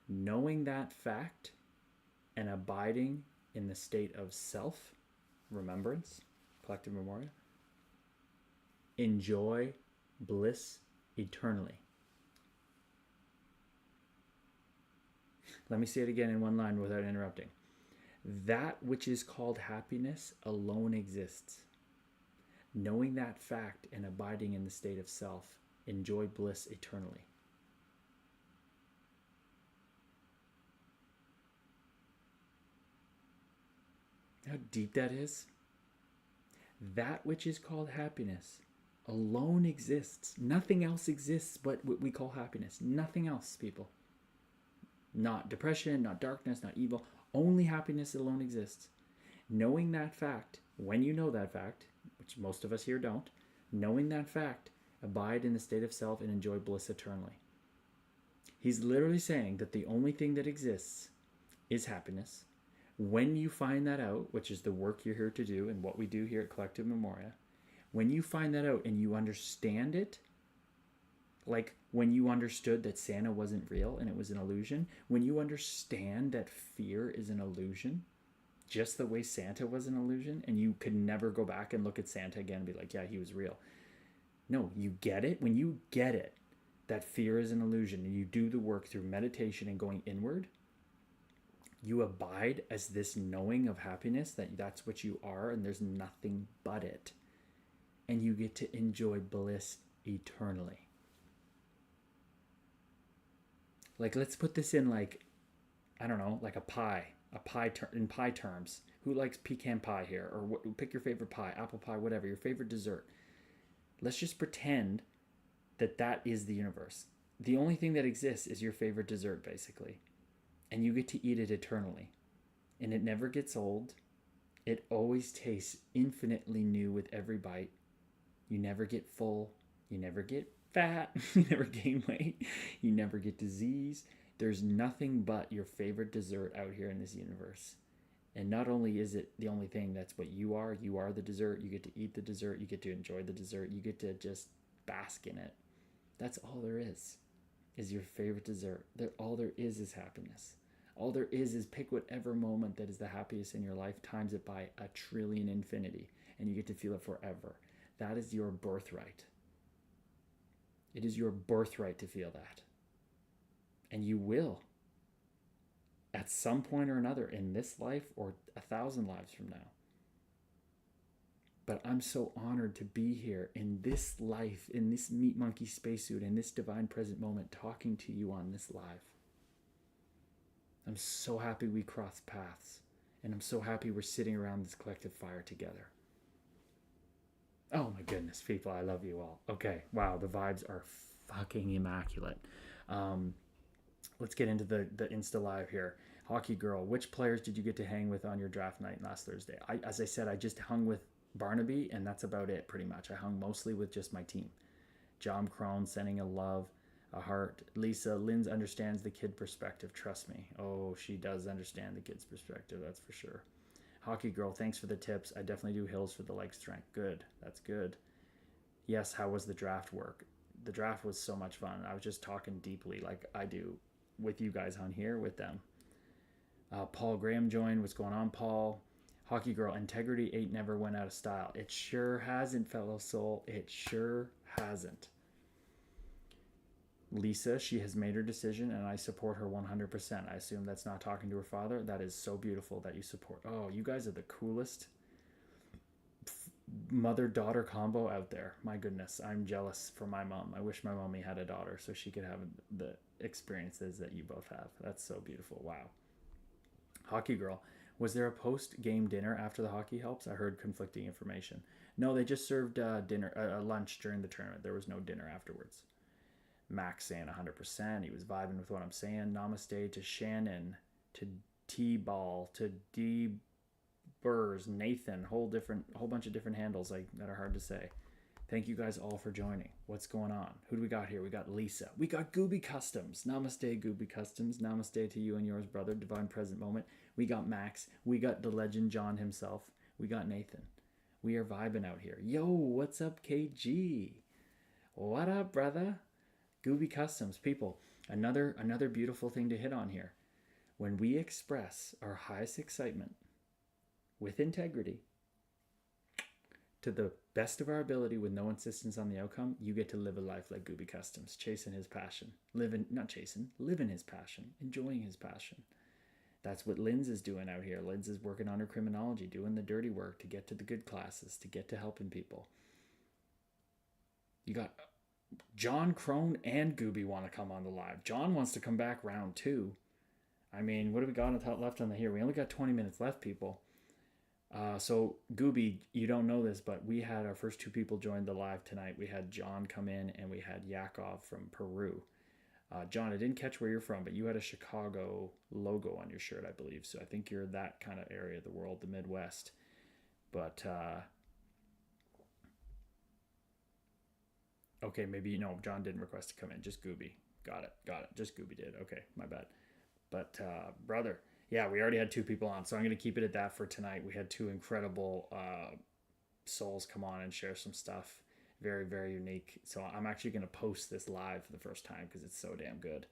Knowing that fact and abiding in the state of self, remembrance, collective memoria, enjoy bliss eternally. Let me say it again in one line without interrupting. That which is called happiness alone exists. Knowing that fact and abiding in the state of self, enjoy bliss eternally. How deep that is? That which is called happiness alone exists. Nothing else exists but what we call happiness. Nothing else, people. Not depression, not darkness, not evil. Only happiness alone exists. Knowing that fact, when you know that fact, which most of us here don't, knowing that fact, abide in the state of self and enjoy bliss eternally. He's literally saying that the only thing that exists is happiness. When you find that out, which is the work you're here to do and what we do here at Collective Memoria, when you find that out and you understand it, like when you understood that Santa wasn't real and it was an illusion, when you understand that fear is an illusion, just the way Santa was an illusion, and you could never go back and look at Santa again and be like, yeah, he was real. No, you get it. When you get it, that fear is an illusion, and you do the work through meditation and going inward, you abide as this knowing of happiness, that that's what you are, and there's nothing but it. And you get to enjoy bliss eternally. Like, let's put this in, like, I don't know, like a pie in pie terms. Who likes pecan pie here? Or pick your favorite pie, apple pie, whatever, your favorite dessert. Let's just pretend that that is the universe. The only thing that exists is your favorite dessert, basically. And you get to eat it eternally. And it never gets old. It always tastes infinitely new with every bite. You never get full. You never get fat. You never gain weight. You never get disease. There's nothing but your favorite dessert out here in this universe. And not only is it the only thing that's what you are the dessert. You get to eat the dessert, you get to enjoy the dessert, you get to just bask in it. That's all there is your favorite dessert. All there is happiness. All there is pick whatever moment that is the happiest in your life, times it by a trillion infinity, and you get to feel it forever. That is your birthright. It is your birthright to feel that. And you will. At some point or another in this life or 1,000 lives from now. But I'm so honored to be here in this life, in this Meat Monkey spacesuit, in this divine present moment, talking to you on this live. I'm so happy we crossed paths. And I'm so happy we're sitting around this collective fire together. Oh my goodness, people, I love you all. Okay, wow, the vibes are fucking immaculate. Let's get into the Insta Live here. Hockey Girl, which players did you get to hang with on your draft night last Thursday? As I said, I just hung with Barnaby, and that's about it, pretty much. I hung mostly with just my team. John Crone sending a love, a heart. Lisa, Linz understands the kid perspective, trust me. Oh, she does understand the kid's perspective, that's for sure. Hockey Girl, thanks for the tips. I definitely do hills for the leg strength. Good, that's good. Yes, how was the draft work? The draft was so much fun. I was just talking deeply like I do with you guys on here with them. Paul Graham joined. What's going on, Paul? Hockey Girl, integrity 8 never went out of style. It sure hasn't, fellow soul. It sure hasn't. Lisa, she has made her decision, and I support her 100%. I assume that's not talking to her father. That is so beautiful that you support. Oh, you guys are the coolest mother-daughter combo out there. My goodness, I'm jealous for my mom. I wish my mommy had a daughter so she could have the experiences that you both have. That's so beautiful. Wow. Hockey Girl, was there a post-game dinner after the hockey helps? I heard conflicting information. No, they just served lunch during the tournament. There was no dinner afterwards. Max saying 100%. He was vibing with what I'm saying. Namaste to Shannon, to T-Ball, to D Burrs, Nathan, whole bunch of different handles that are hard to say. Thank you guys all for joining. What's going on? Who do we got here? We got Lisa. We got Gooby Customs. Namaste, Gooby Customs. Namaste to you and yours, brother. Divine Present Moment. We got Max. We got the legend John himself. We got Nathan. We are vibing out here. Yo, what's up, KG? What up, brother? Gooby Customs. People, another beautiful thing to hit on here. When we express our highest excitement with integrity, to the best of our ability with no insistence on the outcome, you get to live a life like Gooby Customs, chasing his passion. Living his passion, enjoying his passion. That's what Linz is doing out here. Linz is working on her criminology, doing the dirty work to get to the good classes, to get to helping people. You got John Crone and Gooby want to come on the live. John wants to come back round 2. I mean, what do we got left on the here? We only got 20 minutes left, people. So Gooby, you don't know this, but we had our first 2 people join the live tonight. We had John come in, and we had Yakov from Peru. John, I didn't catch where you're from, but you had a Chicago logo on your shirt, I believe. So I think you're that kind of area of the world, the Midwest. But okay, maybe John didn't request to come in. Just Gooby. Got it. Just Gooby did. Okay, my bad. But brother. Yeah, we already had 2 people on, so I'm going to keep it at that for tonight. We had 2 incredible souls come on and share some stuff. Very, very unique. So I'm actually going to post this live for the first time because it's so damn good.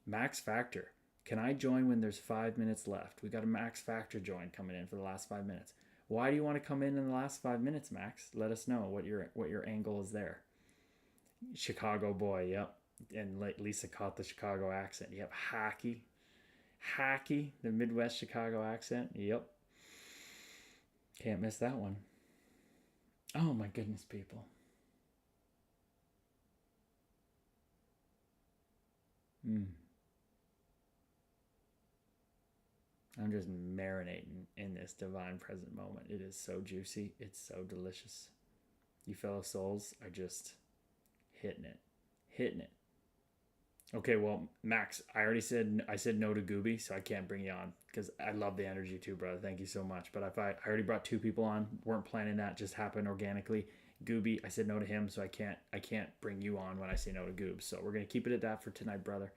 Max Factor. Can I join when there's 5 minutes left? We got a Max Factor join coming in for the last 5 minutes. Why do you want to come in the last 5 minutes, Max? Let us know what your angle is there. Chicago boy, yep. And Lisa caught the Chicago accent. Yep, Hacky, the Midwest Chicago accent. Yep. Can't miss that one. Oh my goodness, people. I'm just marinating in this divine present moment. It is so juicy. It's so delicious. You fellow souls are just hitting it. Okay, well, Max, I said no to Gooby, so I can't bring you on because I love the energy too, brother. Thank you so much. But I already brought 2 people on, weren't planning that, just happened organically. Gooby, I said no to him, so I can't bring you on when I say no to Goob. So we're gonna keep it at that for tonight, brother.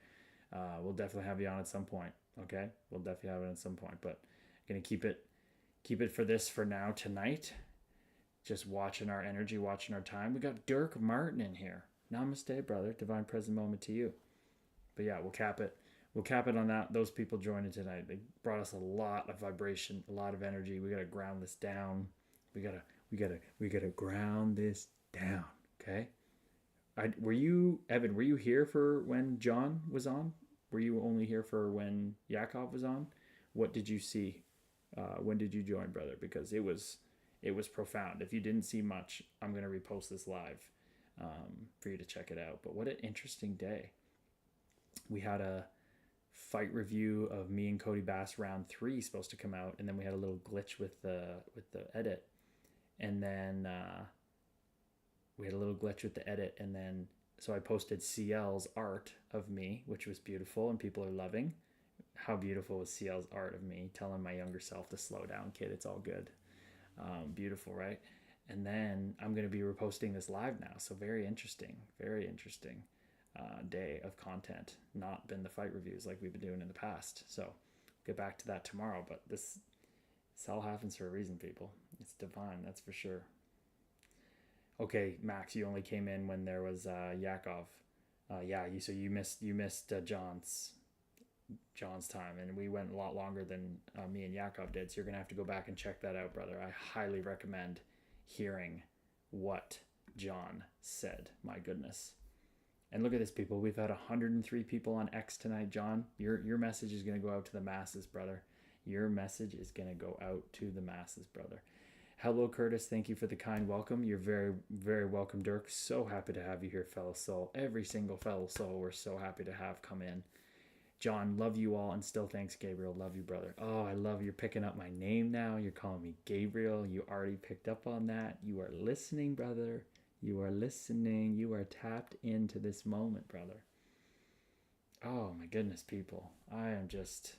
We'll definitely have you on at some point. Okay, we'll definitely have it at some point, but I'm gonna keep it for this for now tonight. Just watching our energy, watching our time. We got Dirk Martin in here. Namaste, brother. Divine present moment to you. But yeah, we'll cap it. We'll cap it on that. Those people joining tonight, they brought us a lot of vibration, a lot of energy. We gotta ground this down. We gotta ground this down. Okay. Were you, Evan? Were you here for when John was on? Were you only here for when Yakov was on? What did you see? When did you join, brother? Because it was profound. If you didn't see much, I'm gonna repost this live for you to check it out. But what an interesting day. We had a fight review of me and Cody Bass round 3 supposed to come out, and then we had a little glitch with the edit, and then we had a little glitch with the edit, and then so I posted CL's art of me, which was beautiful, and people are loving. How beautiful was CL's art of me, telling my younger self to slow down, kid, it's all good. Beautiful, right? And then I'm going to be reposting this live now, so very interesting day of content. Not been the fight reviews like we've been doing in the past, so get back to that tomorrow. But this all happens for a reason, people. It's divine, that's for sure. Okay, Max, you only came in when there was Yakov. Yeah, you missed John's time, and we went a lot longer than me and Yakov did. So you're gonna have to go back and check that out, brother. I highly recommend hearing what John said. My goodness. And look at this, people. We've had 103 people on X tonight, John. Your message is gonna go out to the masses, brother. Your message is gonna go out to the masses, brother. Hello, Curtis. Thank you for the kind welcome. You're very, very welcome, Dirk. So happy to have you here, fellow soul. Every single fellow soul we're so happy to have come in. John, love you all, and still thanks, Gabriel. Love you, brother. Oh, I love you're picking up my name now. You're calling me Gabriel. You already picked up on that. You are listening, brother. You are listening. You are tapped into this moment, brother. Oh, my goodness, people. I am just...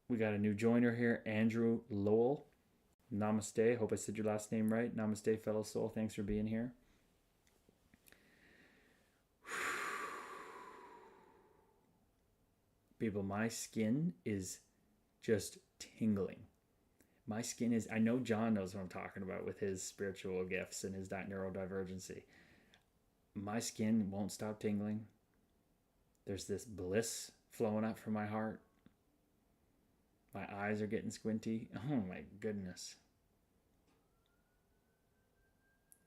We got a new joiner here, Andrew Lowell. Namaste. Hope I said your last name right. Namaste, fellow soul. Thanks for being here. People, my skin is just tingling. My skin is, I know John knows what I'm talking about with his spiritual gifts and his neurodivergency. My skin won't stop tingling. There's this bliss flowing up from my heart. My eyes are getting squinty. Oh my goodness.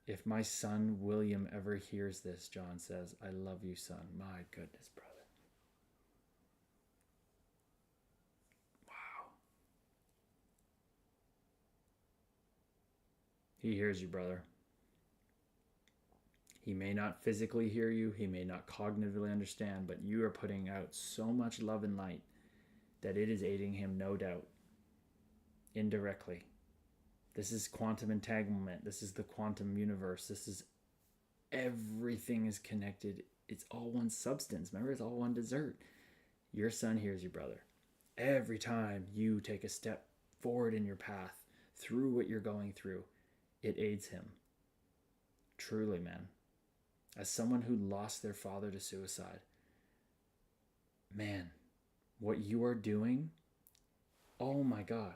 If my son William ever hears this, John says, I love you, son. My goodness, brother. Wow. He hears you, brother. He may not physically hear you. He may not cognitively understand, but you are putting out so much love and light that it is aiding him, no doubt, indirectly. This is quantum entanglement. This is the quantum universe. This is everything is connected. It's all one substance. Remember, it's all one dessert. Your son hears you, brother. Every time you take a step forward in your path through what you're going through, it aids him. Truly, man. As someone who lost their father to suicide, man, what you are doing, oh my God.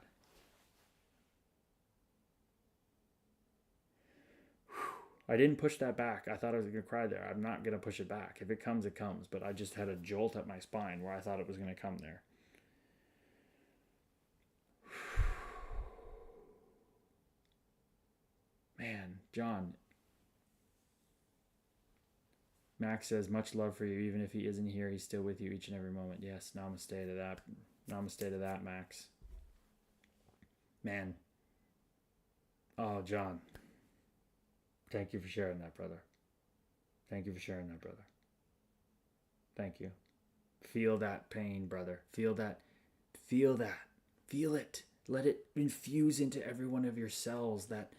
I didn't push that back. I thought I was going to cry there. I'm not going to push it back. If it comes, it comes. But I just had a jolt up my spine where I thought it was going to come there. Man, John. Max says, much love for you. Even if he isn't here, he's still with you each and every moment. Yes, namaste to that. Namaste to that, Max. Man. Oh, John. Thank you for sharing that, brother. Thank you for sharing that, brother. Thank you. Feel that pain, brother. Feel that. Feel that. Feel it. Let it infuse into every one of your cells, that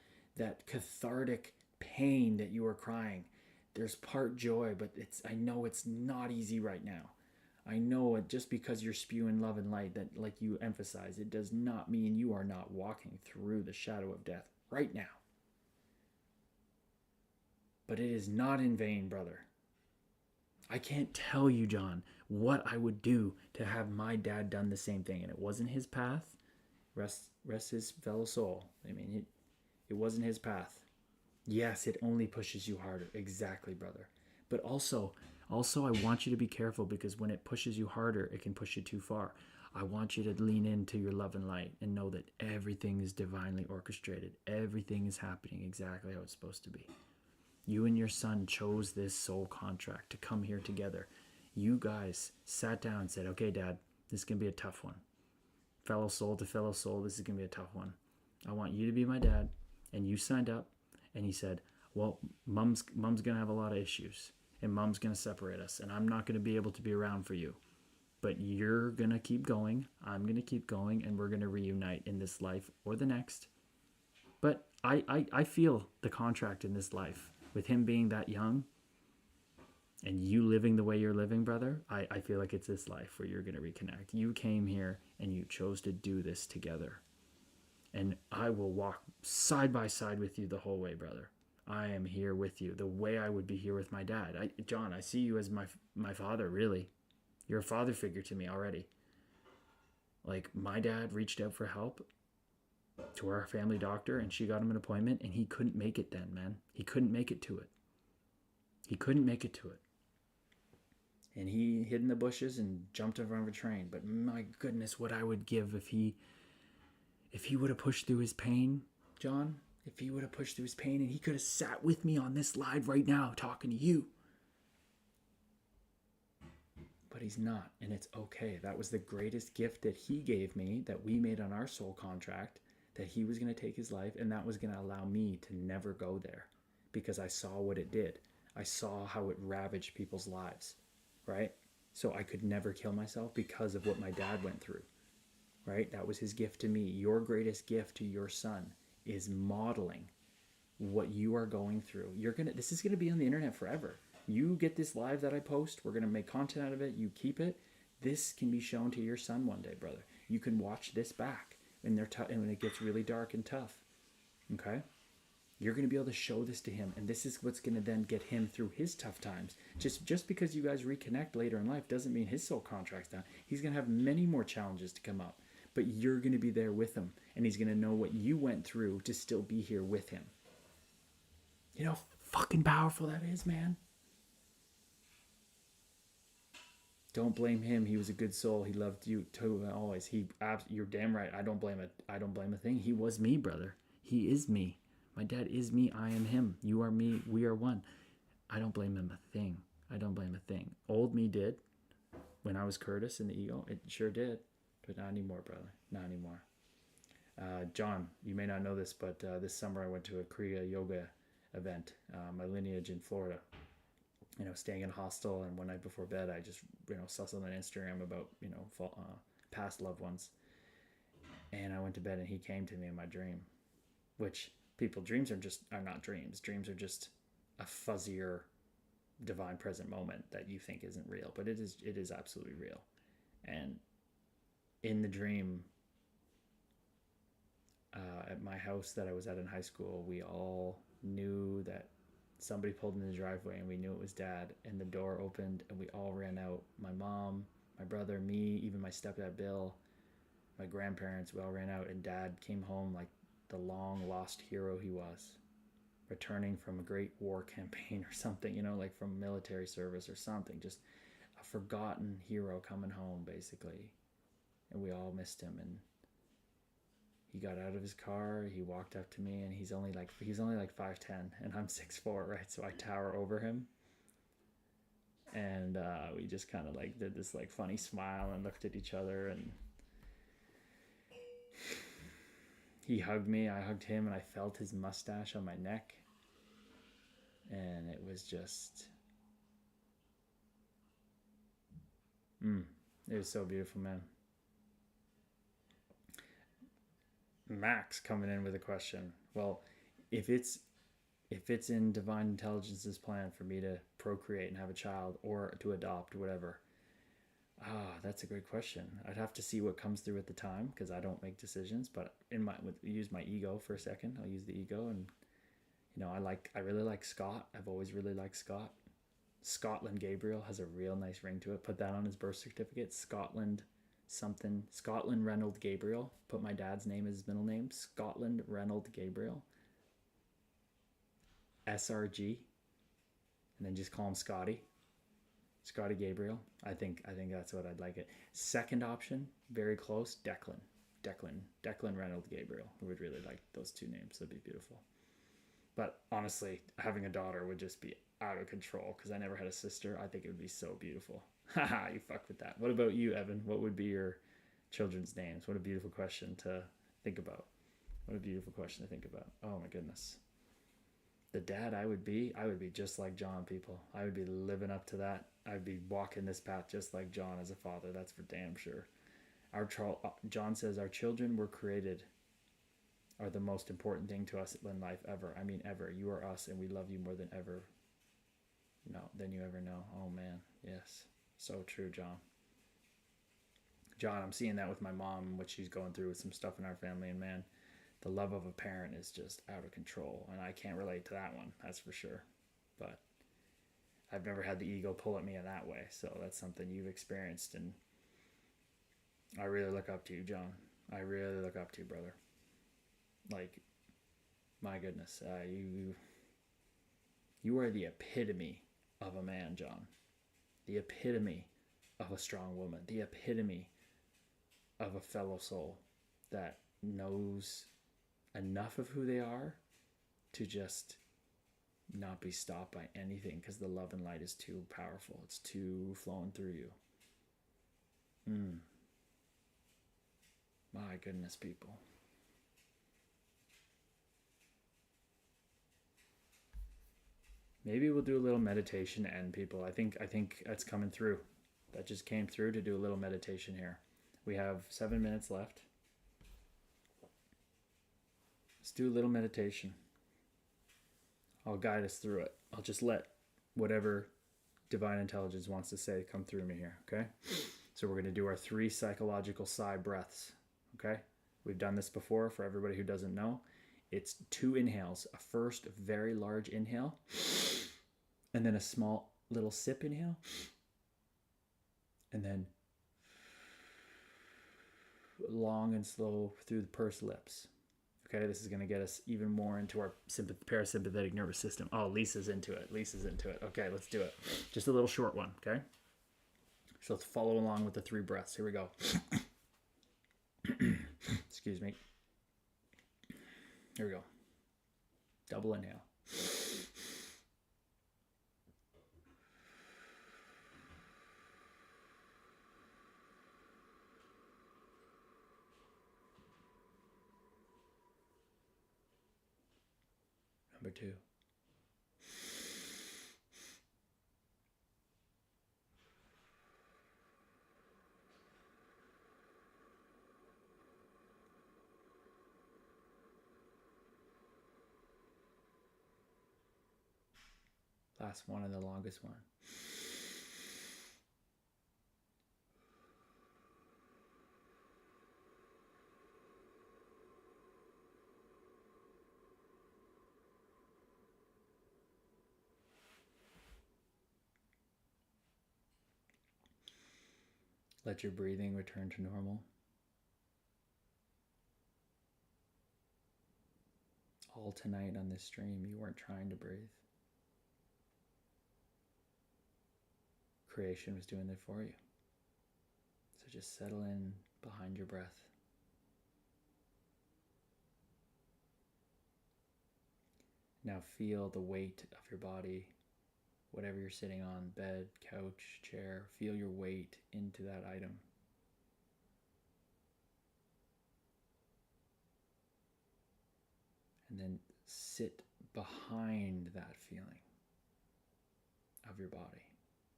cathartic pain that you are crying. There's part joy, but I know it's not easy right now. I know it, just because you're spewing love and light, that, like you emphasize, it does not mean you are not walking through the shadow of death right now. But it is not in vain, brother. I can't tell you, John, what I would do to have my dad done the same thing. And it wasn't his path. Rest his fellow soul. I mean, it wasn't his path. Yes, it only pushes you harder. Exactly, brother. But also I want you to be careful, because when it pushes you harder, it can push you too far. I want you to lean into your love and light and know that everything is divinely orchestrated. Everything is happening exactly how it's supposed to be. You and your son chose this soul contract to come here together. You guys sat down and said, okay, Dad, this is going to be a tough one. Fellow soul to fellow soul, this is going to be a tough one. I want you to be my dad. And you signed up, and he said, well, mom's going to have a lot of issues, and mom's going to separate us, and I'm not going to be able to be around for you. But you're going to keep going, I'm going to keep going, and we're going to reunite in this life or the next. But I feel the contract in this life. With him being that young and you living the way you're living, brother, I feel like it's this life where you're going to reconnect. You came here and you chose to do this together. And I will walk side by side with you the whole way, brother. I am here with you the way I would be here with my dad. John, I see you as my father, really. You're a father figure to me already. Like, my dad reached out for help to our family doctor, and she got him an appointment, and he couldn't make it then, man. He couldn't make it to it. He couldn't make it to it. And he hid in the bushes and jumped in front of a train. But my goodness, what I would give if he would have pushed through his pain, John, if he would have pushed through his pain, and he could have sat with me on this live right now talking to you. But he's not, and it's okay. That was the greatest gift that he gave me, that we made on our soul contract, that he was going to take his life, and that was going to allow me to never go there, because I saw what it did. I saw how it ravaged people's lives, right? So I could never kill myself because of what my dad went through, right? That was his gift to me. Your greatest gift to your son is modeling what you are going through. This is going to be on the internet forever. You get this live that I post, we're going to make content out of it, you keep it. This can be shown to your son one day, brother. You can watch this back and when it gets really dark and tough. Okay? You're going to be able to show this to him, and this is what's going to then get him through his tough times. Just because you guys reconnect later in life doesn't mean his soul contract's done. He's going to have many more challenges to come up, but you're going to be there with him, and he's going to know what you went through to still be here with him. You know how fucking powerful that is, man? Don't blame him. He was a good soul. He loved you too, always. You're damn right. I don't blame a thing. He was me, brother. He is me. My dad is me. I am him. You are me. We are one. I don't blame him a thing. I don't blame a thing. Old me did. When I was Curtis in the ego, it sure did. But not anymore, brother. Not anymore. John, you may not know this, but this summer I went to a Kriya yoga event. My lineage in Florida. Staying in a hostel, and one night before bed, I just, saw something on Instagram about, past loved ones. And I went to bed, and he came to me in my dream, which dreams are not dreams. Dreams are just a fuzzier divine present moment that you think isn't real, but it is absolutely real. And in the dream, at my house that I was at in high school, we all knew that somebody pulled in the driveway, and we knew it was Dad, and the door opened, and we all ran out. My mom, my brother, me, even my stepdad Bill, my grandparents, we all ran out, and Dad came home like the long lost hero he was, returning from a great war campaign or something, like from military service or something, just a forgotten hero coming home, basically. And we all missed him. And he got out of his car, he walked up to me, and he's only like 5'10", and I'm 6'4", right? So I tower over him, and we just kind of like did this like funny smile and looked at each other, and he hugged me, I hugged him, and I felt his mustache on my neck, and it was just it was so beautiful, man. Max coming in with a question. Well, if it's in divine intelligence's plan for me to procreate and have a child, or to adopt, whatever, that's a great question. I'd have to see what comes through at the time, because I don't make decisions. But use my ego for a second. I'll use the ego, and I really like Scott. I've always really liked Scott. Scotland Gabriel has a real nice ring to it. Put that on his birth certificate. Scotland something. Scotland Reynold Gabriel. Put my dad's name as his middle name. Scotland Reynold Gabriel. SRG. And then just call him Scotty. Scotty Gabriel. I think that's what I'd like it. Second option, very close, Declan Reynold Gabriel. I would really like those two names. That'd be beautiful. But honestly, having a daughter would just be out of control because I never had a sister. I think it would be so beautiful. Haha, you fucked with that. What about you, Evan? What would be your children's names? What a beautiful question to think about. What a beautiful question to think about. Oh my goodness. The dad I would be just like John, people. I would be living up to that. I'd be walking this path just like John as a father. That's for damn sure. John says, our children were created are the most important thing to us in life ever. I mean, ever. You are us, and we love you more than ever. No, than you ever know. Oh, man. Yes. So true, John. John, I'm seeing that with my mom, what she's going through with some stuff in our family, and man, the love of a parent is just out of control, and I can't relate to that one, that's for sure. But I've never had the ego pull at me in that way, so that's something you've experienced, and I really look up to you, John. I really look up to you, brother. Like, my goodness, you are the epitome of a man, John. The epitome of a strong woman. The epitome of a fellow soul that knows enough of who they are to just not be stopped by anything because the love and light is too powerful. It's too flowing through you. My goodness, people. Maybe we'll do a little meditation to end, people. I think that's coming through. That just came through to do a little meditation here. We have 7 minutes left. Let's do a little meditation. I'll guide us through it. I'll just let whatever divine intelligence wants to say come through me here, okay? So we're going to do our 3 psychological sigh breaths, okay? We've done this before for everybody who doesn't know. It's 2 inhales. A first very large inhale, and then a small little sip inhale, and then long and slow through the pursed lips. Okay, this is going to get us even more into our parasympathetic nervous system. Oh, Lisa's into it. Okay, let's do it. Just a little short one, okay? So let's follow along with the 3 breaths. Here we go. Excuse me. Here we go. Double inhale. Number 2. Last one and the longest one. Let your breathing return to normal. All tonight on this stream, you weren't trying to breathe. Creation was doing it for you. So just settle in behind your breath. Now feel the weight of your body, whatever you're sitting on, bed, couch, chair, feel your weight into that item. And then sit behind that feeling of your body,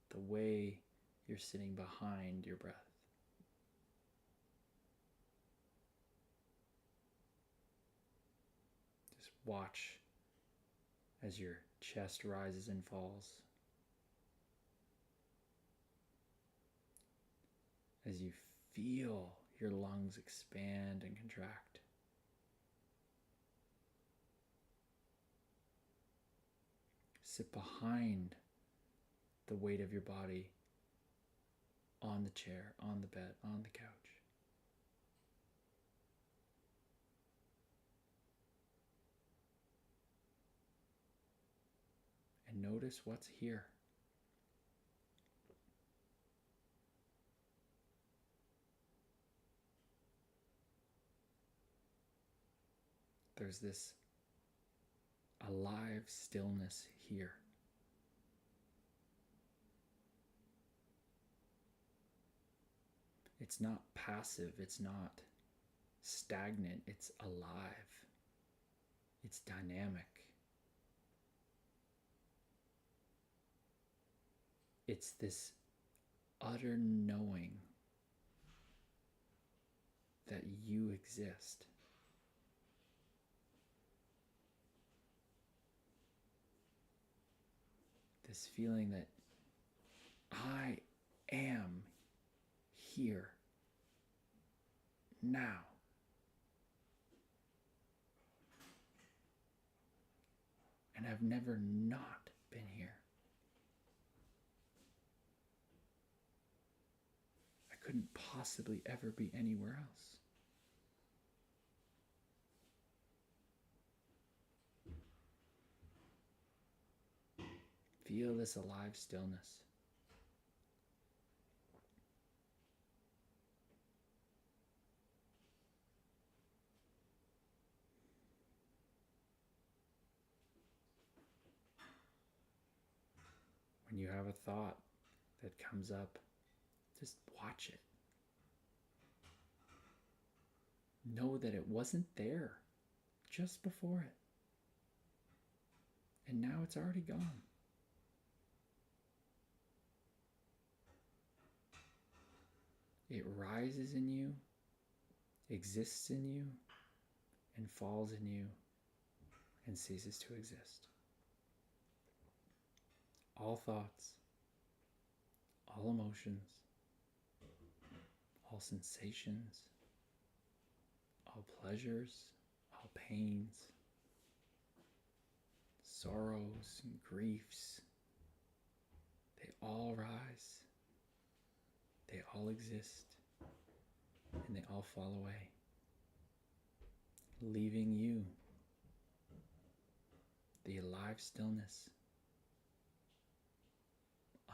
the way you're sitting behind your breath. Just watch as your chest rises and falls, as you feel your lungs expand and contract. Sit behind the weight of your body on the chair, on the bed, on the couch. And notice what's here. There's this alive stillness here. It's not passive, it's not stagnant, it's alive. It's dynamic. It's this utter knowing that you exist. This feeling that I am here now. And I've never not been here. I couldn't possibly ever be anywhere else. Feel this alive stillness. When you have a thought that comes up, just watch it. Know that it wasn't there just before it. And now it's already gone. It rises in you, exists in you, and falls in you, and ceases to exist. All thoughts, all emotions, all sensations, all pleasures, all pains, sorrows and griefs, they all rise, they all exist, and they all fall away, leaving you the alive stillness,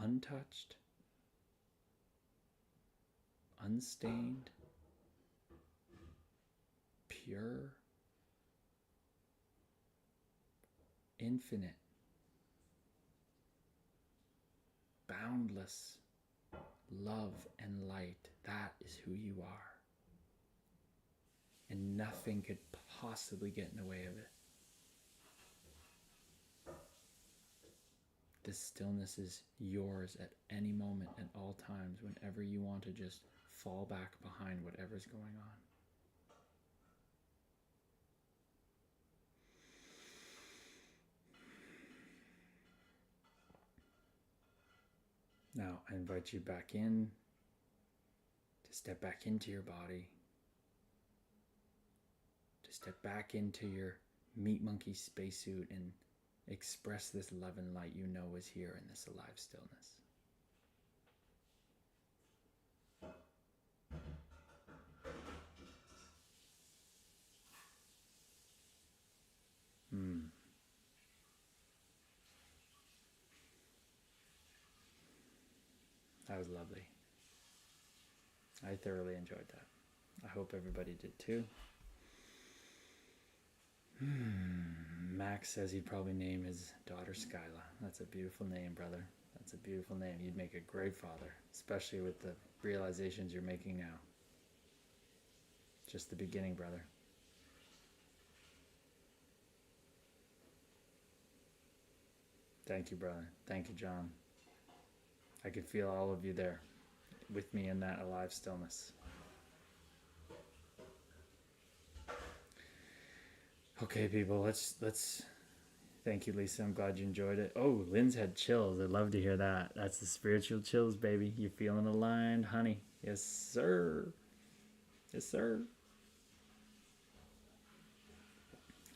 untouched, unstained, pure, infinite, boundless love and light. That is who you are. And nothing could possibly get in the way of it. This stillness is yours at any moment, at all times, whenever you want to just fall back behind whatever's going on. Now, I invite you back in, to step back into your body, to step back into your meat monkey spacesuit and express this love and light you know is here in this alive stillness. That was lovely. I thoroughly enjoyed that. I hope everybody did too. Max says he'd probably name his daughter Skyla. That's a beautiful name, brother. That's a beautiful name. You'd make a great father, especially with the realizations you're making now. Just the beginning, brother. Thank you, brother. Thank you, John. I could feel all of you there with me in that alive stillness. Okay, people, let's thank you, Lisa. I'm glad you enjoyed it. Oh, Lynn's had chills. I'd love to hear that. That's the spiritual chills, baby. You feeling aligned, honey? Yes, sir. Yes, sir.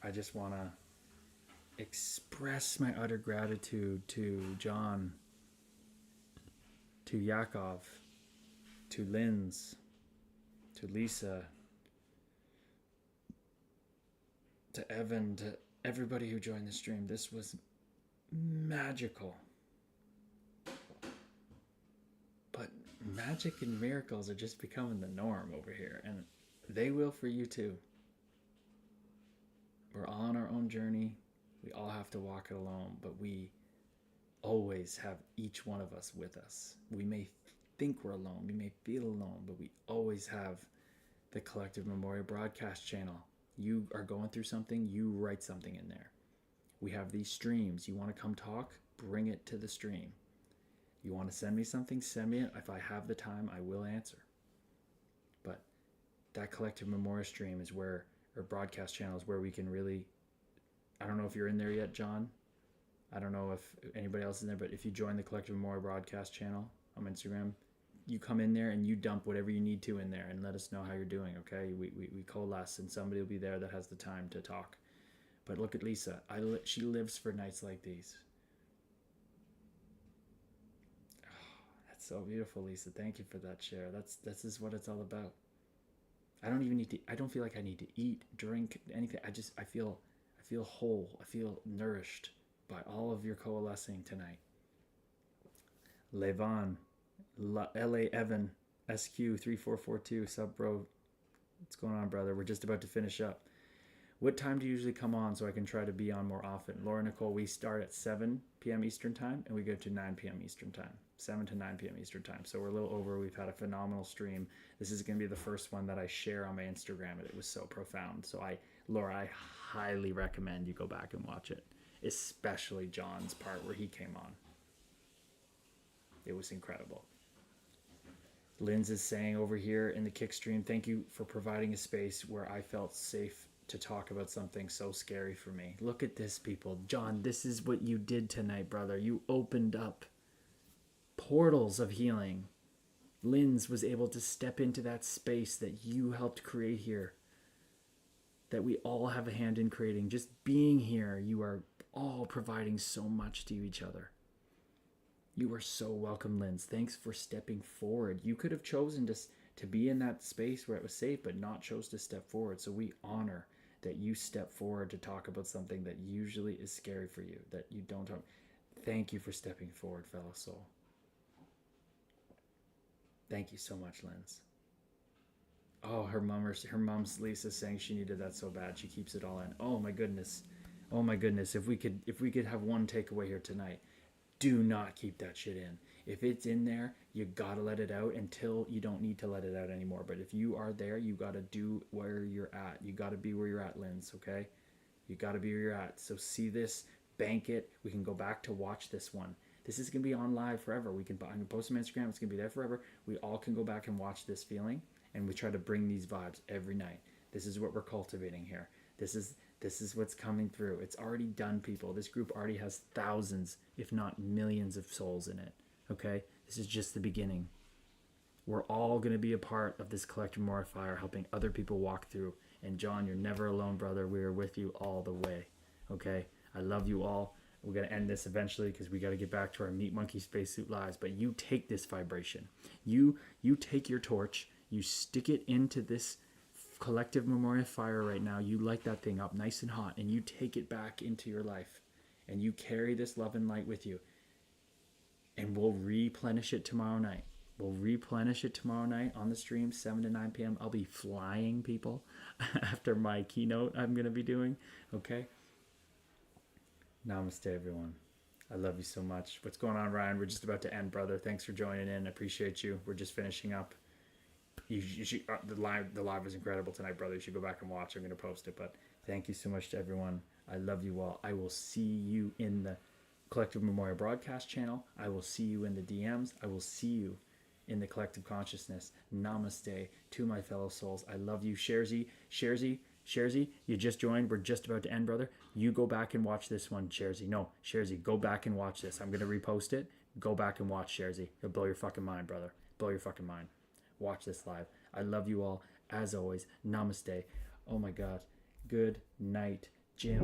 I just want to express my utter gratitude to John to Yakov, to Linz, to Lisa, to Evan, to everybody who joined the stream. This was magical. But magic and miracles are just becoming the norm over here, and they will for you too. We're all on our own journey. We all have to walk it alone, but we always have each one of us with us. We may think we're alone, we may feel alone, but we always have the Collective Memorial broadcast channel. You are going through something, you write something in there. We have these streams. You want to come talk? Bring it to the stream. You want to send me something? Send me it. If I have the time, I will answer. But that Collective Memorial stream is where, or broadcast channel is where we can really, I don't know if you're in there yet, John. I don't know if anybody else is in there, but if you join the Collective Memorial broadcast channel on Instagram, you come in there and you dump whatever you need to in there and let us know how you're doing, okay? We coalesce and somebody will be there that has the time to talk. But look at Lisa. She lives for nights like these. Oh, that's so beautiful, Lisa. Thank you for that share. This is what it's all about. I don't even need to, I don't feel like I need to eat, drink, anything. I feel whole. I feel nourished by all of your coalescing tonight. Levon, LA Evan, SQ3442, sub bro. What's going on, brother? We're just about to finish up. What time do you usually come on so I can try to be on more often? Laura Nicole, we start at 7 p.m. Eastern time and we go to 9 p.m. Eastern time. 7 to 9 p.m. Eastern time. So we're a little over. We've had a phenomenal stream. This is going to be the first one that I share on my Instagram, and it was so profound. So Laura, I highly recommend you go back and watch it, especially John's part where he came on. It was incredible. Linz is saying over here in the kick stream, thank you for providing a space where I felt safe to talk about something so scary for me. Look at this, people. John, this is what you did tonight, brother. You opened up portals of healing. Linz was able to step into that space that you helped create here, that we all have a hand in creating. Just being here, you are all providing so much to each other. You are so welcome, Linz. Thanks for stepping forward. You could have chosen to be in that space where it was safe, but not chose to step forward. So we honor that you step forward to talk about something that usually is scary for you, that you don't talk. Thank you for stepping forward, fellow soul. Thank you so much, Linz. Oh, her mom's Lisa saying she needed that so bad. She keeps it all in. Oh my goodness. Oh my goodness. If we could have one takeaway here tonight, do not keep that shit in. If it's in there, you gotta let it out until you don't need to let it out anymore. But if you are there, you gotta do where you're at. You gotta be where you're at, Linz, okay? You gotta be where you're at. So see this, bank it. We can go back to watch this one. This is gonna be on live forever. I can post on Instagram. It's gonna be there forever. We all can go back and watch this feeling, and we try to bring these vibes every night. This is what we're cultivating here. This is what's coming through. It's already done, people. This group already has thousands, if not millions of souls in it. Okay? This is just the beginning. We're all going to be a part of this Collective Memorial Fire, helping other people walk through. And John, you're never alone, brother. We are with you all the way. Okay? I love you all. We're going to end this eventually because we got to get back to our Meat Monkey Spacesuit lives. But you take this vibration. You take your torch. You stick it into this Collective Memorial Fire right now. You light that thing up nice and hot, and you take it back into your life, and you carry this love and light with you, and we'll replenish it tomorrow night. We'll replenish it tomorrow night on the stream, 7 to 9 p.m. I'll be flying, people, after my keynote I'm going to be doing. Okay? Namaste, everyone. I love you so much. What's going on, Ryan? We're just about to end, brother. Thanks for joining in. I appreciate you. We're just finishing up. You should, the live was incredible tonight, brother. You should go back and watch. I'm going to post it. But thank you so much to everyone. I love you all. I will see you in the Collective Memorial broadcast channel. I will see you in the DMs. I will see you in the collective consciousness. Namaste to my fellow souls. I love you. Sharzy, you just joined. We're just about to end, brother. You go back and watch this one, Sharzy, go back and watch this. I'm going to repost it. Go back and watch, Sharzy. It'll blow your fucking mind, brother. Blow your fucking mind. Watch this live. I love you all. As always, namaste. Oh my God. Good night, Jim.